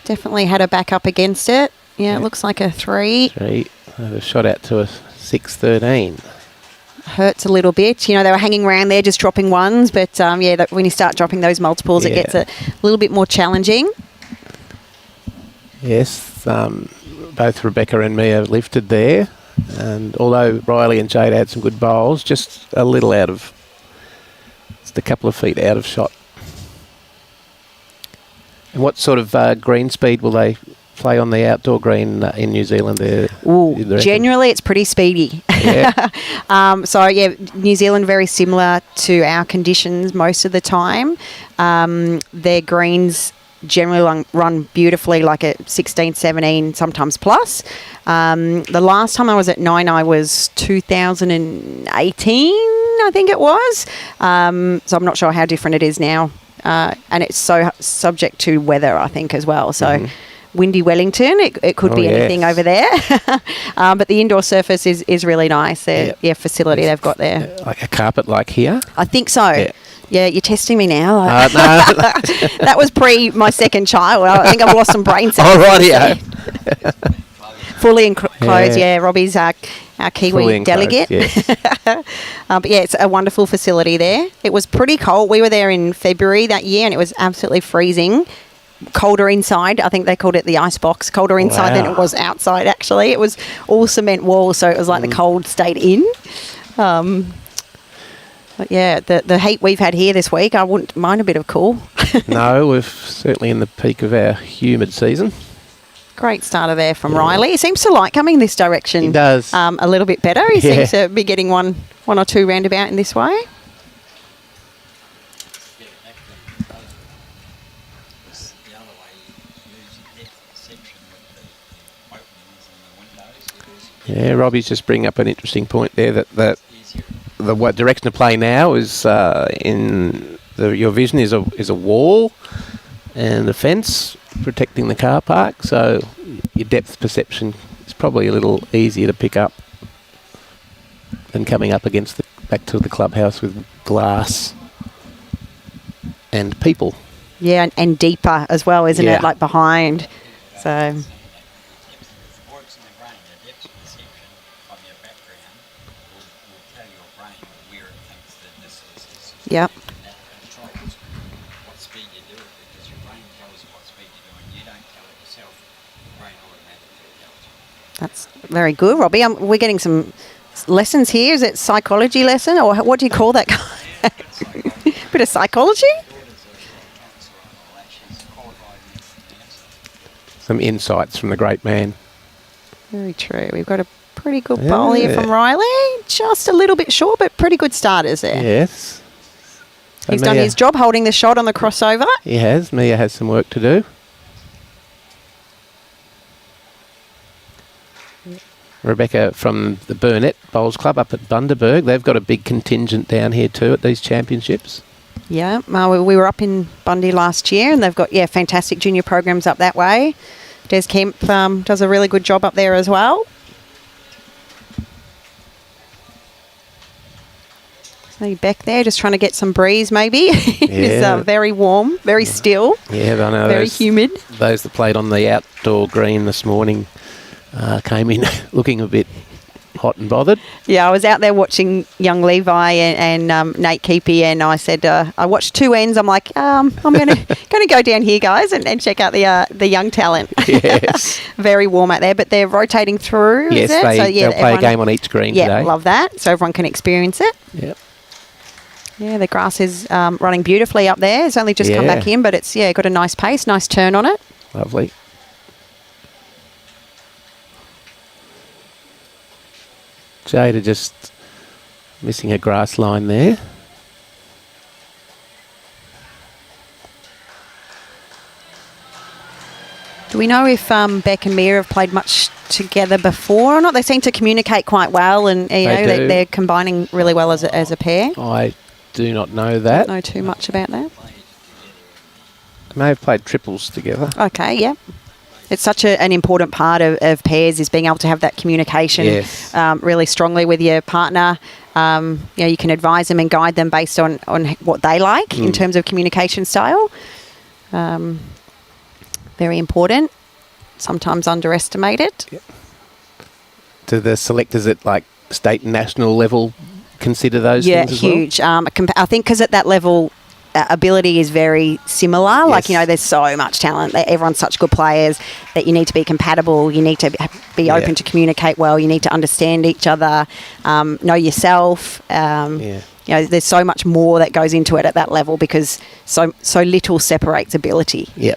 definitely had her back up against it. Yeah, it looks like a 3. 3. A shot out to a 6-13. Hurts a little bit. They were hanging around there just dropping ones, but when you start dropping those multiples, it gets a little bit more challenging. Yes, both Rebekah and Mia lifted there, and although Riley and Jaida had some good bowls, just a little just a couple of feet out of shot And what sort of green speed will they play on the outdoor green in New Zealand there? Generally, it's pretty speedy. Yeah. New Zealand very similar to our conditions most of the time. Their greens generally run beautifully, like at 16, 17, sometimes plus. The last time I was at Nine was 2018, I think it was. So I'm not sure how different it is now. And it's so subject to weather, I think, as well. So windy Wellington, it could be anything over there. But the indoor surface is really nice. The facility they've got there. Like a carpet like here? I think so. Yeah, you're testing me now. No. That was pre my second child. I think I've lost some brain cells. Oh, right, Fully enclosed, Robbie's our Kiwi delegate. Yes. But it's a wonderful facility there. It was pretty cold. We were there in February that year and it was absolutely freezing. Colder inside. I think they called it the ice box. Colder inside than it was outside, actually. It was all cement walls, so it was like the cold stayed in. But the heat we've had here this week, I wouldn't mind a bit of cool. No, we're certainly in the peak of our humid season. Great starter there from Riley. He seems to like coming this direction. He does. A little bit better. He seems to be getting one or two roundabout in this way. Yeah, Robbie's just bringing up an interesting point there that the what direction to play now is your vision is a wall and a fence protecting the car park, so your depth perception is probably a little easier to pick up than coming up against back to the clubhouse with glass and people. Yeah, and deeper as well, isn't it? Like behind. So. Yep. That's very good, Robbie. We're getting some lessons here. Is it psychology lesson, or what do you call that guy? Bit of psychology? Some insights from the great man. Very true. We've got a pretty good bowl here from Riley. Just a little bit short, but pretty good starters there. Yes. He's done his job holding the shot on the crossover. He has. Mia has some work to do. Rebekah from the Burnett Bowls Club up at Bundaberg. They've got a big contingent down here too at these championships. Yeah, we were up in Bundy last year and they've got, fantastic junior programs up that way. Des Kemp does a really good job up there as well. So Beck there just trying to get some breeze maybe. It's very warm, very still. Yeah, I know. Very humid. Those that played on the outdoor green this morning came in looking a bit hot and bothered. Yeah, I was out there watching young Levi and Nate Keepy, and I said I watched two ends. I'm like, I'm gonna go down here, guys, and check out the young talent. Yes, very warm out there, but they're rotating through. Yes, they'll play a game on each green today. Yeah, love that. So everyone can experience it. Yep. Yeah, the grass is running beautifully up there. It's only just come back in, but it's got a nice pace, nice turn on it. Lovely. Jada just missing a grass line there. Do we know if Beck and Mia have played much together before or not? They seem to communicate quite well, and they're combining really well as a pair. I do not know that. Don't know too much about that. They may have played triples together. Okay, yeah. It's such an important part of pairs is being able to have that communication really strongly with your partner. You can advise them and guide them based on what they like in terms of communication style. Very important. Sometimes underestimated. Yep. Do the selectors at like state and national level consider those things as huge. I think because at that level, ability is very similar. Yes. Like, there's so much talent. Everyone's such good players that you need to be compatible. You need to be open to communicate well. You need to understand each other, know yourself. There's so much more that goes into it at that level because so little separates ability. Yeah.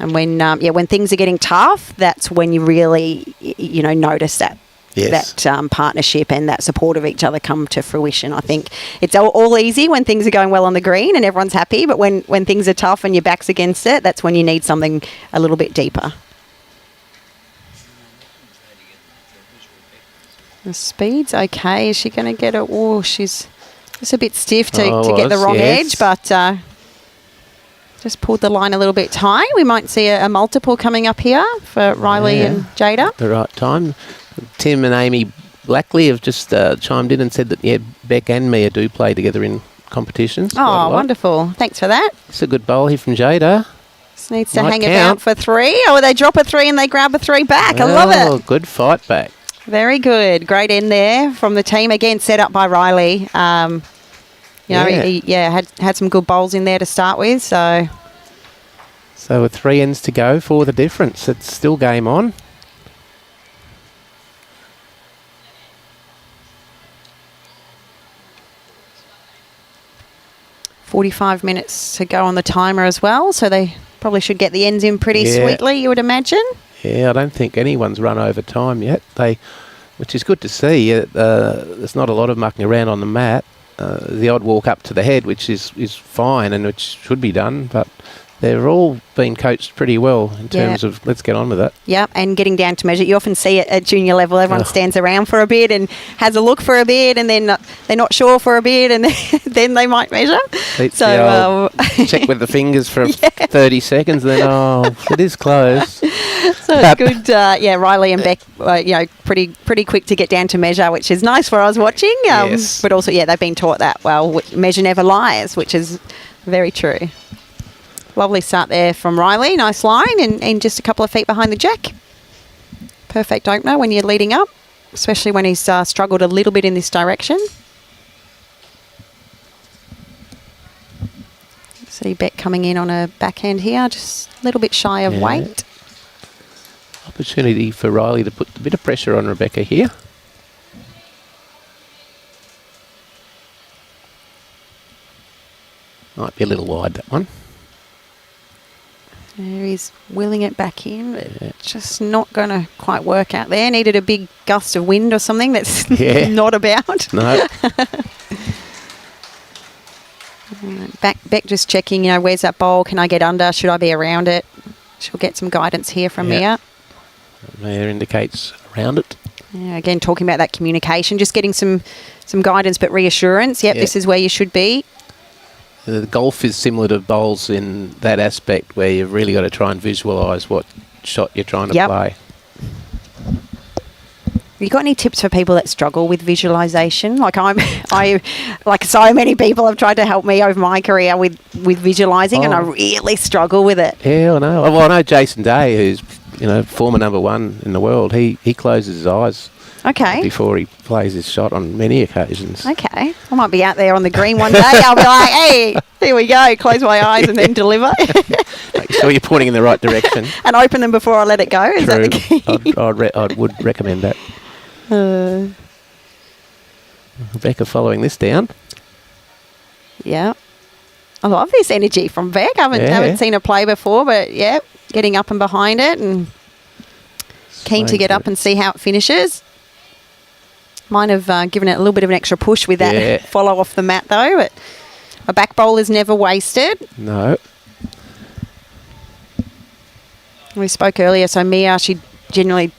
And when things are getting tough, that's when you really, notice that. Yes. That partnership and that support of each other come to fruition. I think it's all easy when things are going well on the green and everyone's happy, but when things are tough and your back's against it, that's when you need something a little bit deeper. The speed's okay. Is she going to get it? Oh, she's just a bit stiff to get the wrong edge, but just pulled the line a little bit tight. We might see a multiple coming up here for Riley and Jaida. At the right time. Tim and Amy Blackley have just chimed in and said that, Beck and Mia do play together in competitions. Oh, wonderful. Thanks for that. It's a good bowl here from Jada. Just needs to hang about for 3. Or they drop a 3 and they grab a 3 back. I love it. Oh, good fight back. Very good. Great end there from the team. Again, set up by Riley. He had some good bowls in there to start with. So with 3 ends to go for the difference. It's still game on. 45 minutes to go on the timer as well, so they probably should get the ends in pretty sweetly, you would imagine. Yeah, I don't think anyone's run over time yet, which is good to see. There's not a lot of mucking around on the mat. The odd walk up to the head, which is fine and which should be done, but they've all been coached pretty well in terms of let's get on with it. Yeah, and getting down to measure. You often see it at junior level. Everyone stands around for a bit and has a look for a bit, and then they're not sure for a bit, and then they might measure. So check with the fingers for 30 seconds, then it is close. So it's good. Riley and Beck, pretty quick to get down to measure, which is nice for us watching. Yes. But also, they've been taught that measure never lies, which is very true. Lovely start there from Riley. Nice line and just a couple of feet behind the jack. Perfect opener when you're leading up, especially when he's struggled a little bit in this direction. See Beck coming in on a backhand here, just a little bit shy of weight. Opportunity for Riley to put a bit of pressure on Rebekah here. Might be a little wide, that one. There he's wheeling it back in, but just not going to quite work out there. Needed a big gust of wind or something that's not about. No. Beck just checking, where's that bowl? Can I get under? Should I be around it? She'll get some guidance here from Mia. Mia indicates around it. Yeah, again, talking about that communication, just getting some guidance but reassurance. This is where you should be. The golf is similar to bowls in that aspect where you've really got to try and visualise what shot you're trying to play. You got any tips for people that struggle with visualisation? Like like so many people have tried to help me over my career with visualising, and I really struggle with it. Yeah, I know. Well, I know Jason Day, who's former #1 in the world. He closes his eyes. Okay. Before he plays his shot on many occasions. Okay. I might be out there on the green one day. I'll be like, hey, here we go. Close my eyes and then deliver. Make sure you're pointing in the right direction. And open them before I let it go. Is that the key? I would recommend that. Rebekah following this down. Yeah. I love this energy from Beck. I haven't seen her play before, but getting up and behind it and keen to get up and see how it finishes. Might have given it a little bit of an extra push with that follow off the mat though, but a back bowl is never wasted. No. We spoke earlier, so Mia, she generally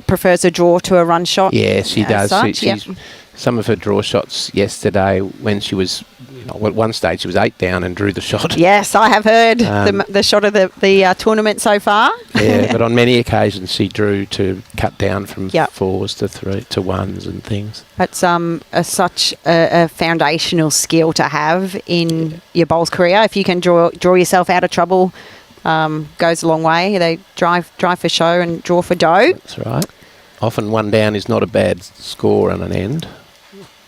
prefers a draw to a run shot. Yeah, she does. She's some of her draw shots yesterday when she was, at one stage she was 8 down and drew the shot. Yes, I have heard the shot of the tournament so far. Yeah, but on many occasions she drew to cut down from 4s to 3 to 1s and things. That's such a foundational skill to have in your bowls career. If you can draw yourself out of trouble, goes a long way. They drive for show and draw for dough. That's right. Often 1 down is not a bad score on an end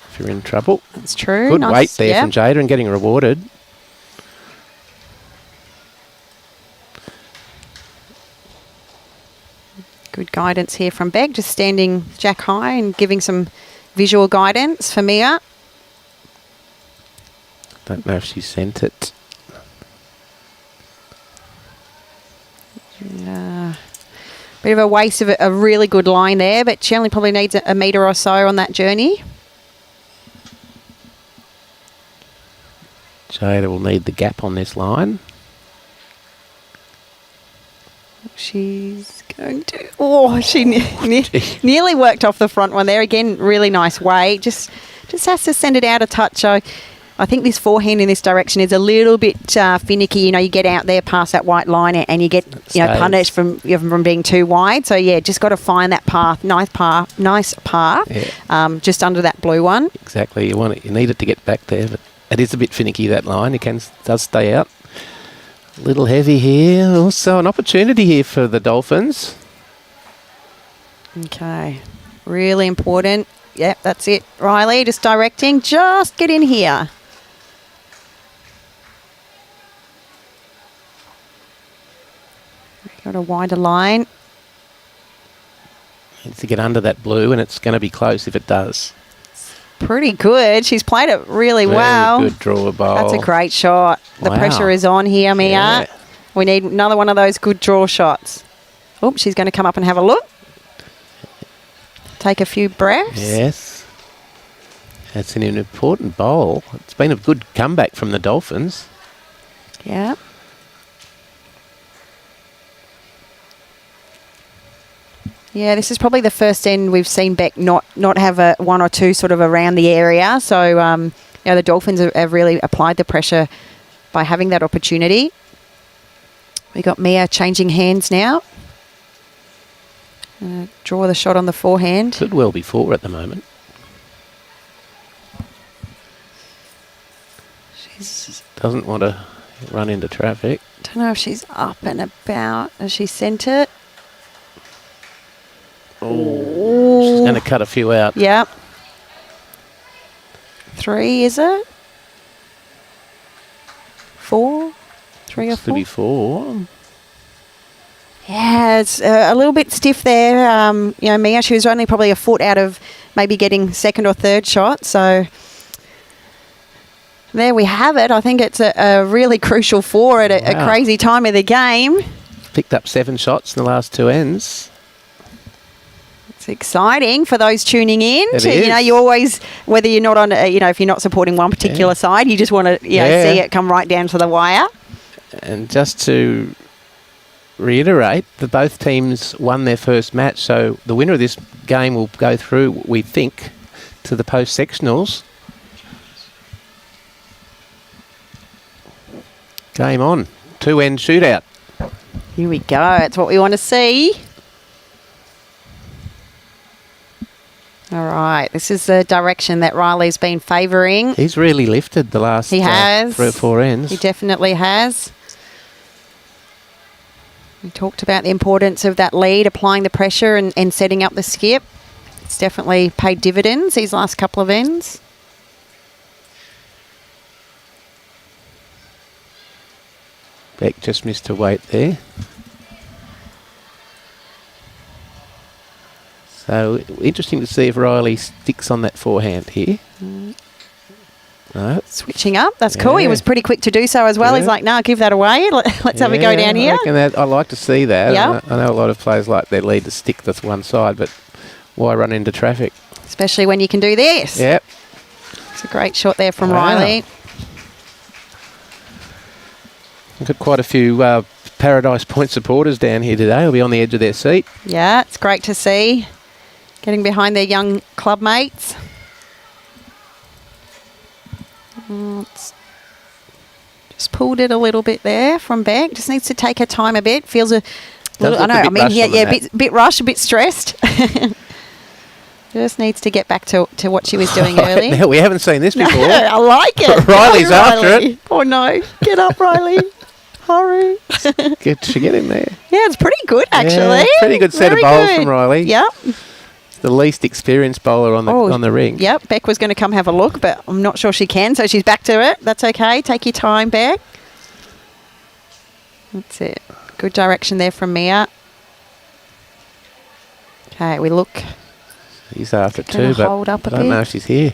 if you're in trouble. That's true. Good weight there from Jaida and getting rewarded. Good guidance here from Beck, just standing jack high and giving some visual guidance for Mia. Don't know if she sent it. Bit of a waste of a really good line there, but she only probably needs a metre or so on that journey. Jaida will need the gap on this line. She's going to... Oh, she nearly worked off the front one there. Again, really nice weight. Just has to send it out a touch. I think this forehand in this direction is a little bit finicky. You know, you get out there past that white line and you get punished from being too wide. So, yeah, just got to find that path, nice path, yeah. Just under that blue one. Exactly. You need it to get back there, but it is a bit finicky, that line. It does stay out. A little heavy here. Also an opportunity here for the Dolphins. Okay. Really important. Yep, that's it. Riley, just directing. Just get in here. Got a wider line. Needs to get under that blue, and it's going to be close if it does. Pretty good. She's played it really well. Good draw bowl. That's a great shot. The Wow. pressure is on here, Mia. Yeah. We need another one of those good draw shots. Oh, she's going to come up and have a look. Take a few breaths. Yes. That's an important bowl. It's been a good comeback from the Dolphins. Yeah. Yeah, this is probably the first end we've seen Beck not have a one or two sort of around the area. So, the Dolphins have really applied the pressure by having that opportunity. We got Mia changing hands now. Draw the shot on the forehand. Could well be 4 at the moment. She's Doesn't want to run into traffic. don't know if she's up and about as she sent it. Oh, she's going to cut a few out. Yep. 3, is it? 4? 3 or Looks to 4? be 4. Yeah, it's a little bit stiff there. Mia, she was only probably a foot out of maybe getting second or third shot. So there we have it. I think it's a really crucial 4 at a crazy time of the game. Picked up 7 shots in the last 2 ends. It's exciting for those tuning in. It You know, is. you always, whether you're not on, if you're not supporting one particular side, you just want to, see it come right down to the wire. And just to reiterate, both teams won their first match, so the winner of this game will go through, we think, to the post-sectionals. Game on. 2-end shootout. Here we go. It's what we want to see. All right. This is the direction that Riley's been favouring. He's really lifted the last He has. 3 or 4 ends. He definitely has. We talked about the importance of that lead, applying the pressure and setting up the skip. It's definitely paid dividends these last couple of ends. Beck just missed her weight there. So, interesting to see if Riley sticks on that forehand here. No. Switching up. That's cool. He Yeah. was pretty quick to do so as well. Yeah. He's like, no, give that away. Let's have a go down here. I like to see that. Yeah. I know a lot of players like their lead to stick to one side, but why run into traffic? Especially when you can do this. Yep. It's a great shot there from Wow. Riley. We've got quite a few Paradise Point supporters down here today. They'll be on the edge of their seat. Yeah, it's great to see. Getting behind their young club mates. Just pulled it a little bit there from Beck. Just needs to take her time a bit. Feels a little, look a bit rushed on the net. bit rushed, a bit stressed. Just needs to get back to what she was doing earlier. Now, we haven't seen this before. I like it. Riley's Go, after Riley. it. Oh no. Get up, Riley. Hurry. She get in there. Yeah, it's pretty good actually. Yeah, pretty good set of Very bowls good. from Riley. Yep. It's the least experienced bowler on the ring. Yep, Beck was going to come have a look, but I'm not sure she can, so she's back to it. That's okay. Take your time, Beck. That's it. Good direction there from Mia. Okay, we look. He's after it Gonna too, but hold up a I don't know bit. if she's here.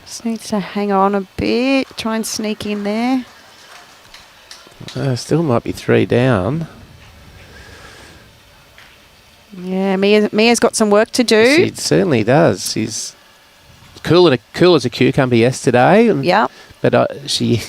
Just needs to hang on a bit. Try and sneak in there. Still might be 3 down. Yeah, Mia's got some work to do. She certainly does. She's cool as a cucumber yesterday. Yeah. But she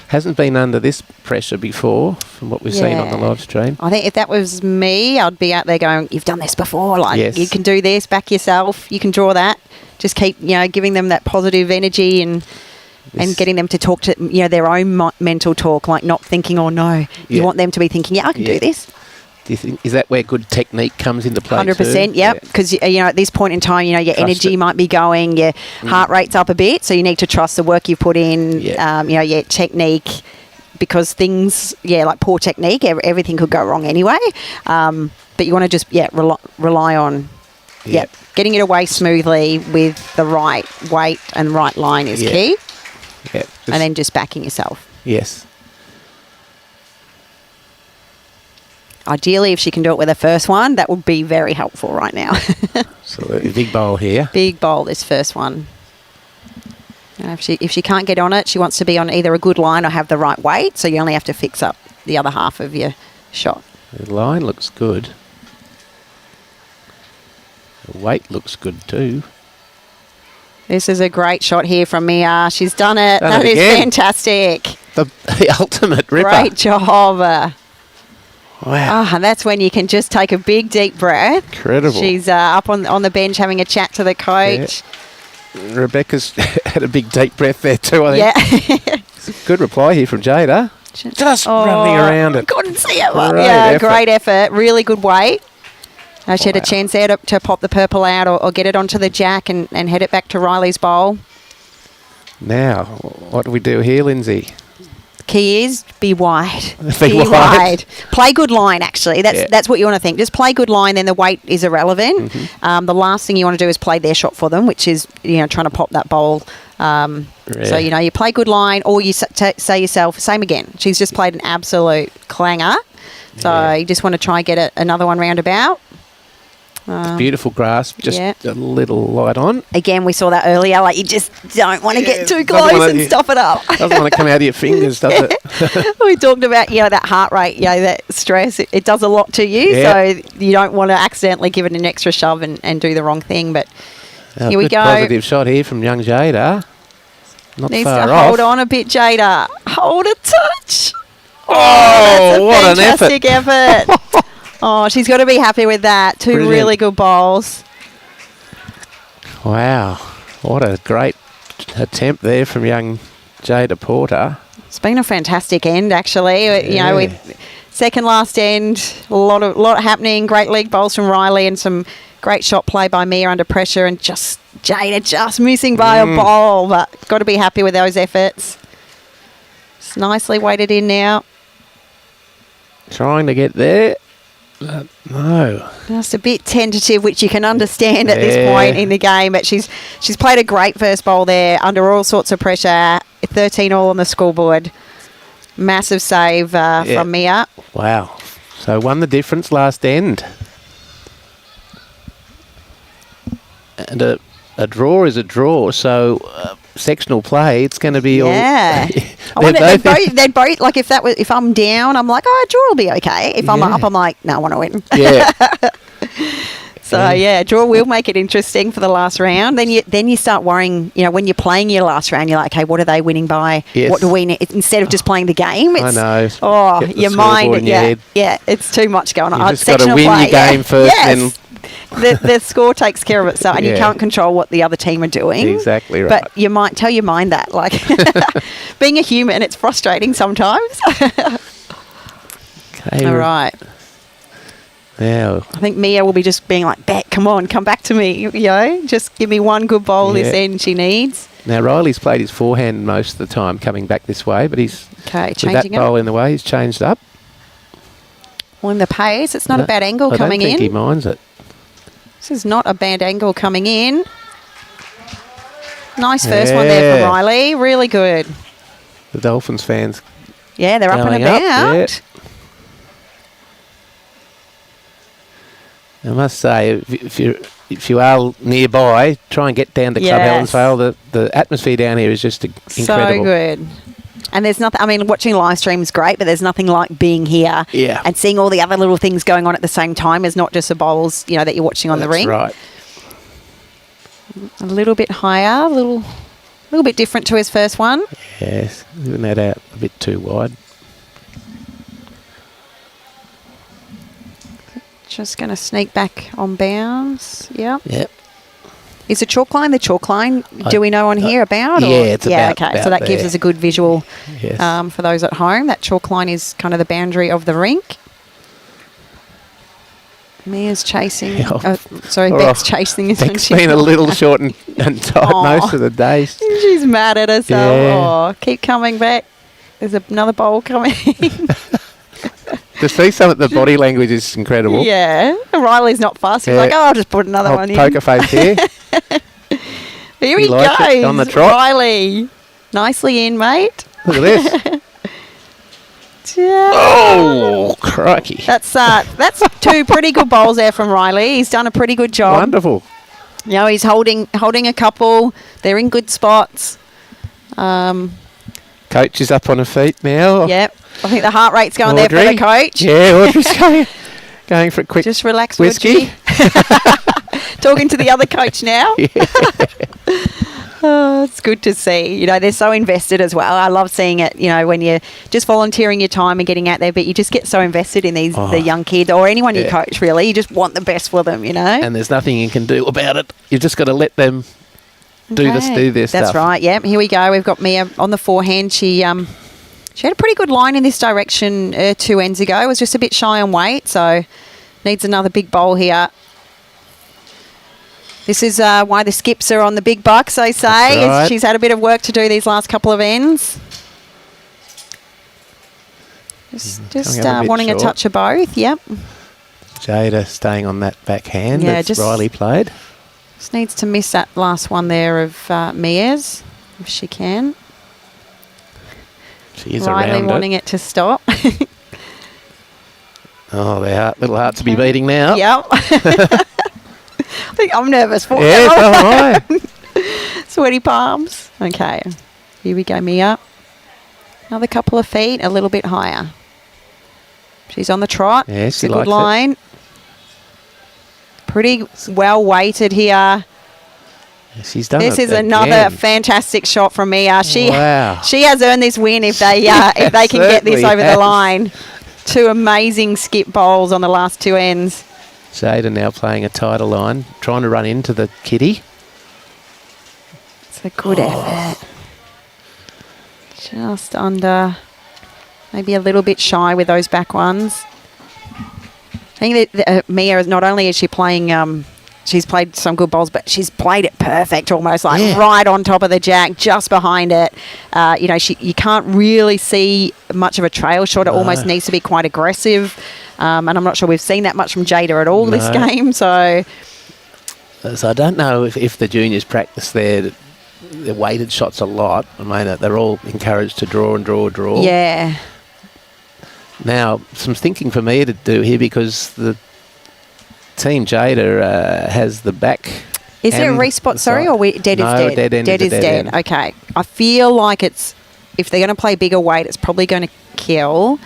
hasn't been under this pressure before, from what we've seen on the live stream. I think if that was me, I'd be out there going, "You've done this before. Like Yes. you can do this. Back yourself. You can draw that. Just keep, giving them that positive energy and getting them to talk to, their own mental talk, like not thinking, oh no. You want them to be thinking, yeah, I can do this. Do you think, is that where good technique comes into play? 100%, too? yep. Because at this point in time, your Trust energy it. might be going, your heart rate's up a bit, so you need to trust the work you've put in. Your technique, because things, like poor technique, everything could go wrong anyway. But you want to just rely on, getting it away smoothly with the right weight and right line is key. Yeah, and then just backing yourself. Yes. Ideally, if she can do it with her first one, that would be very helpful right now. Absolutely. Big bowl here. Big bowl, this first one. If she can't get on it, she wants to be on either a good line or have the right weight, so you only have to fix up the other half of your shot. The line looks good. The weight looks good too. This is a great shot here from Mia. She's done it. Done That it is again. fantastic. The ultimate ripper. Great job. Wow. And that's when you can just take a big, deep breath. Incredible. She's up on the bench having a chat to the coach. Yeah. Rebecca's had a big, deep breath there too, I think. Yeah. Good reply here from Jaida. Just running around it. Couldn't see it. Great Great effort. Really good weight. She had a chance there to pop the purple out or get it onto the jack and head it back to Riley's bowl. Now, what do we do here, Lindsay? Key is be wide. Be wide. Play good line, actually. That's what you want to think. Just play good line, then the weight is irrelevant. The last thing you want to do is play their shot for them, which is, trying to pop that bowl. So, you play good line, or you say yourself, same again. She's just played an absolute clanger. So you just want to try and get another one roundabout. Beautiful grasp, just a little light on. Again, we saw that earlier. Like, you just don't want to get too close and stop it up. Doesn't want to come out of your fingers, does it? We talked about, that heart rate, that stress. It does a lot to you, so you don't want to accidentally give it an extra shove and do the wrong thing. But here we go. Positive shot here from young Jaida. Not Needs far to off. hold on a bit, Jaida. Hold a touch. Oh, what an Fantastic effort. Oh, she's got to be happy with that. Two Brilliant. really good bowls. Wow. What a great attempt there from young Jaida Porter. It's been a fantastic end, actually. With second last end, a lot happening. Great league bowls from Riley and some great shot play by Mia under pressure, and just Jaida just missing by a bowl. But got to be happy with those efforts. It's nicely weighted in now. Trying to get there. No. Just a bit tentative, which you can understand at this point in the game. But she's played a great first bowl there under all sorts of pressure. 13 all on the scoreboard. Massive save from Mia. Wow. So won the difference last end. And a draw is a draw, so sectional play, it's going to be all... I wonder, they'd both, like, if I'm down, I'm like, a draw will be okay. If I'm up, I'm like, no, I want to win. Yeah. So, draw will make it interesting for the last round. Then you start worrying, when you're playing your last round, you're like, okay, what are they winning by? Yes. What do we need? Instead of just playing the game. I know. Oh, Get the your scoreboard mind. in your head. It's too much going on. You've just got to win your game first, then... the score takes care of itself, and you can't control what the other team are doing. Exactly right. But you might tell your mind that, like, being a human, it's frustrating sometimes. Okay, all right. Now, I think Mia will be just being like, Bet, come on, come back to me. Just give me one good bowl this end she needs. Now, Riley's played his forehand most of the time coming back this way, but he's with that changing bowl it. in the way, he's changed up. Well, in the pace, it's not a bad angle coming I don't think in. he minds it. This is not a bad angle coming in. Nice first one there from Riley. Really good. The Dolphins fans. Yeah, they're up and going about. I must say, if you are nearby, try and get down to Club Helensvale. The atmosphere down here is just incredible. So good. And there's nothing, I mean, watching live stream is great, but there's nothing like being here and seeing all the other little things going on at the same time as not just the bowls, that you're watching on the ring. That's right. A little bit higher, a little bit different to his first one. Yes, moving that out a bit too wide. Just going to sneak back on bounds. Yep. Yep. Is the chalk line do we know on here about? Yeah, it's about okay. So that gives there. us a good visual Yes. for those at home. That chalk line is kind of the boundary of the rink. Mia's chasing. Beck's chasing. Beck's been a little short and tight most of the days. She's mad at herself. Yeah. Oh, keep coming back. There's another bowl coming. To see some of the body language is incredible. Yeah. Riley's not fussed. He's like, I'll just put another one in. Poker face here. Here he likes goes. it on the trot. Riley. Nicely in, mate. Look at this. Oh, crikey. That's two pretty good bowls there from Riley. He's done a pretty good job. Wonderful. He's holding a couple. They're in good spots. Coach is up on her feet now. Yep. I think the heart rate's going there for the coach. Yeah, Audrey's going for a quick Just relax, whiskey. Talking to the other coach now. Oh, it's good to see. They're so invested as well. I love seeing it, when you're just volunteering your time and getting out there, but you just get so invested in the young kids or anyone you coach, really. You just want the best for them, And there's nothing you can do about it. You've just got to let them do this That's stuff. right, yeah. Here we go. We've got Mia on the forehand. She had a pretty good line in this direction 2 ends ago. It was just a bit shy on weight, so needs another big bowl here. This is why the skips are on the big bucks, they say. Right. She's had a bit of work to do these last couple of ends. Just wanting short. a touch of both, yep. Jada staying on that backhand that Riley played. Just needs to miss that last one there of Mia's, if she can. She is Riley around wanting it to stop. Oh, their little hearts to be beating now. Yep. I think I'm nervous for Yes, all right. Sweaty palms. Okay. Here we go, Mia. Another couple of feet, a little bit higher. She's on the trot. Yes, it's she a good likes line. it. Pretty well weighted here. She's done This it is another again. fantastic shot from Mia. She Wow. she has earned this win if they can get this Certainly over the has. line. Two amazing skip bowls on the last 2 ends. Jada now playing a tighter line, trying to run into the kitty. It's a good effort. Just under, maybe a little bit shy with those back ones. I think that Mia, not only is she playing, she's played some good bowls, but she's played it perfect, almost like right on top of the jack, just behind it. You can't really see much of a trail shot. It almost needs to be quite aggressive. And I'm not sure we've seen that much from Jada at all this game. So I don't know if the juniors practice their weighted shots a lot. I mean, they're all encouraged to draw and draw, draw. yeah. Now, some thinking for me to do here because the Team Jada has the back. Is there a respot, sorry, or dead is No, dead? dead end Dead is is a dead dead. end. Okay. I feel like if they're going to play bigger weight, it's probably going to kill.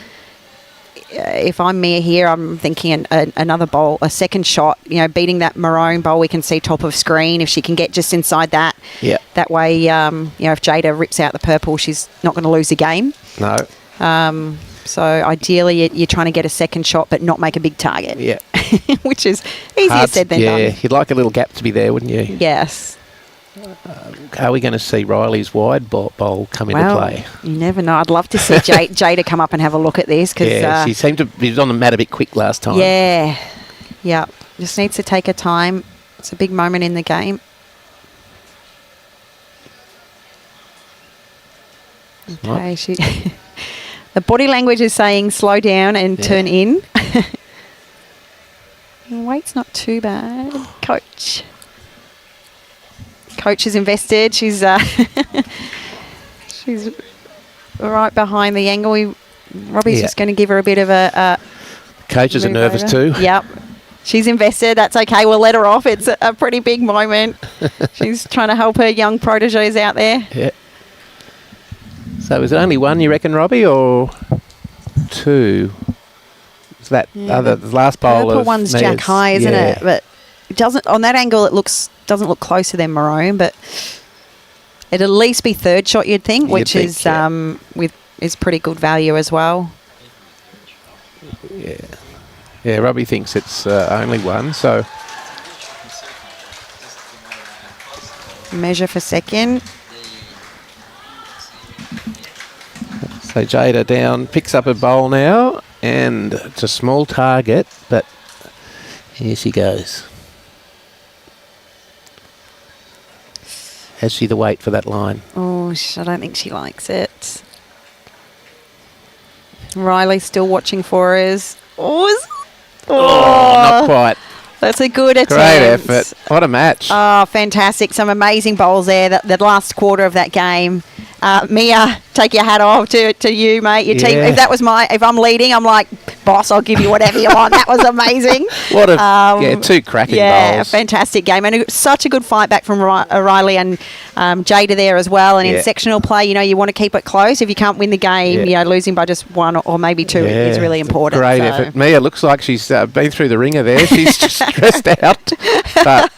If I'm Mia here, I'm thinking another bowl, a second shot, beating that maroon bowl we can see top of screen. If she can get just inside that, that way, if Jada rips out the purple, she's not going to lose a game. No. So ideally, you're trying to get a second shot but not make a big target. Yeah. Which is easier said than done. Yeah, you'd like a little gap to be there, wouldn't you? Yes. Are we going to see Riley's wide bowl come into play? You never know. I'd love to see Jada come up and have a look at this. Cause, she seemed to be on the mat a bit quick last time. Yeah. Yeah. Just needs to take her time. It's a big moment in the game. Okay, the body language is saying slow down and turn in. Weight's not too bad. Coach is invested. She's she's right behind the angle. Robbie's just going to give her a bit of a coaches are nervous too. Yep. She's invested. That's okay. We'll let her off. It's a pretty big moment. She's trying to help her young proteges out there. Yeah. So is it only one, you reckon, Robbie, or two? Is that the last bowl Purple of one's Mia's? jack high, isn't it? But it doesn't, on that angle, doesn't look closer than maroon, but it'd at least be third shot, you'd think, which is is pretty good value as well. Yeah, Robbie thinks it's only one, so... Measure for second. So Jaida down, picks up a bowl now, and it's a small target, but here she goes. Has she the weight for that line? Oh, I don't think she likes it. Riley's still watching for us. Not quite. That's a good attempt. Great effort. What a match. Oh, fantastic. Some amazing bowls there. The last quarter of that game. Mia, take your hat off to you, mate. Your team. If I'm leading, I'm like, boss, I'll give you whatever you want. That was amazing. Two cracking bowls. Yeah, fantastic game. And such a good fight back from Riley and Jaida there as well. And in sectional play, you want to keep it close. If you can't win the game, losing by just one or maybe two is really important. Great effort. Mia looks like she's been through the ringer there. She's just stressed out. But,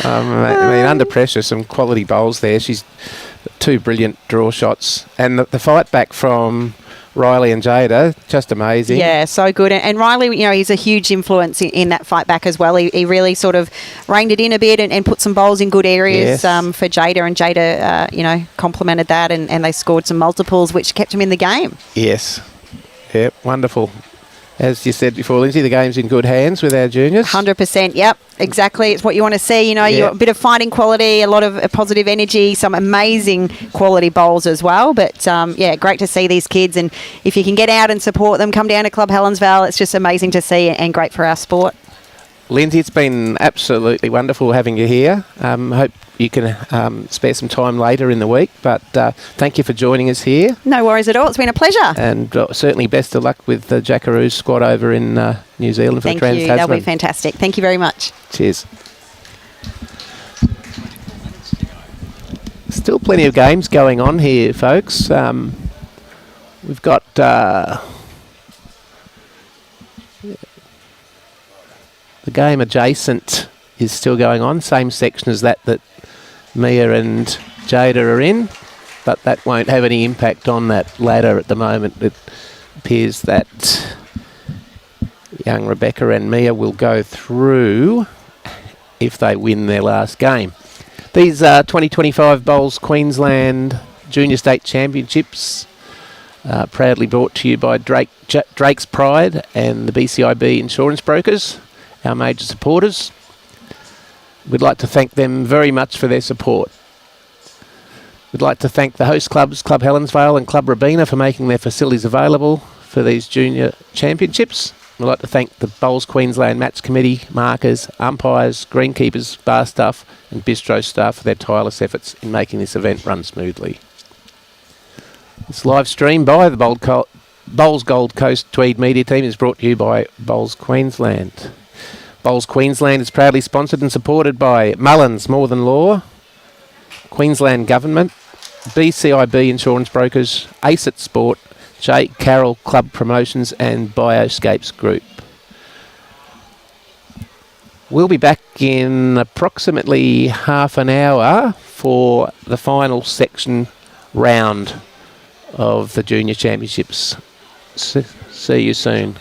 under pressure, some quality bowls there. She's... two brilliant draw shots. And the fight back from Riley and Jaida, just amazing. Yeah, so good. And Riley, he's a huge influence in that fight back as well. He really sort of reined it in a bit and put some bowls in good areas for Jaida. And Jaida, complemented that and they scored some multiples, which kept him in the game. Yes. Yep, wonderful. As you said before, Lindsay, the game's in good hands with our juniors. 100%, yep, exactly. It's what you want to see. A bit of fighting quality, a lot of positive energy, some amazing quality bowls as well. But, great to see these kids. And if you can get out and support them, come down to Club Helensvale. It's just amazing to see and great for our sport. Lindsay, it's been absolutely wonderful having you here. Hope you can spare some time later in the week, but thank you for joining us here. No worries at all. It's been a pleasure. And certainly best of luck with the Jackaroos squad over in New Zealand for the Trans-Tasman. Thank you. That'll be fantastic. Thank you very much. Cheers. Still plenty of games going on here, folks. We've got... the game adjacent is still going on, same section as that Mia and Jaida are in, but that won't have any impact on that ladder at the moment. It appears that young Rebekah and Mia will go through if they win their last game. These are 2025 Bowls Queensland Junior State Championships, proudly brought to you by Drake's Pride and the BCIB Insurance Brokers, our major supporters. We'd like to thank them very much for their support. We'd like to thank the host clubs, Club Helensvale and Club Robina, for making their facilities available for these junior championships. We'd like to thank the Bowls Queensland Match Committee, markers, umpires, greenkeepers, bar staff and bistro staff for their tireless efforts in making this event run smoothly. This live stream by the Bowls Gold Coast Tweed Media Team is brought to you by Bowls Queensland. Bowls Queensland is proudly sponsored and supported by Mullins More Than Law, Queensland Government, BCIB Insurance Brokers, ACET Sport, J. Carroll Club Promotions and Bioscapes Group. We'll be back in approximately half an hour for the final section round of the Junior Championships. See you soon.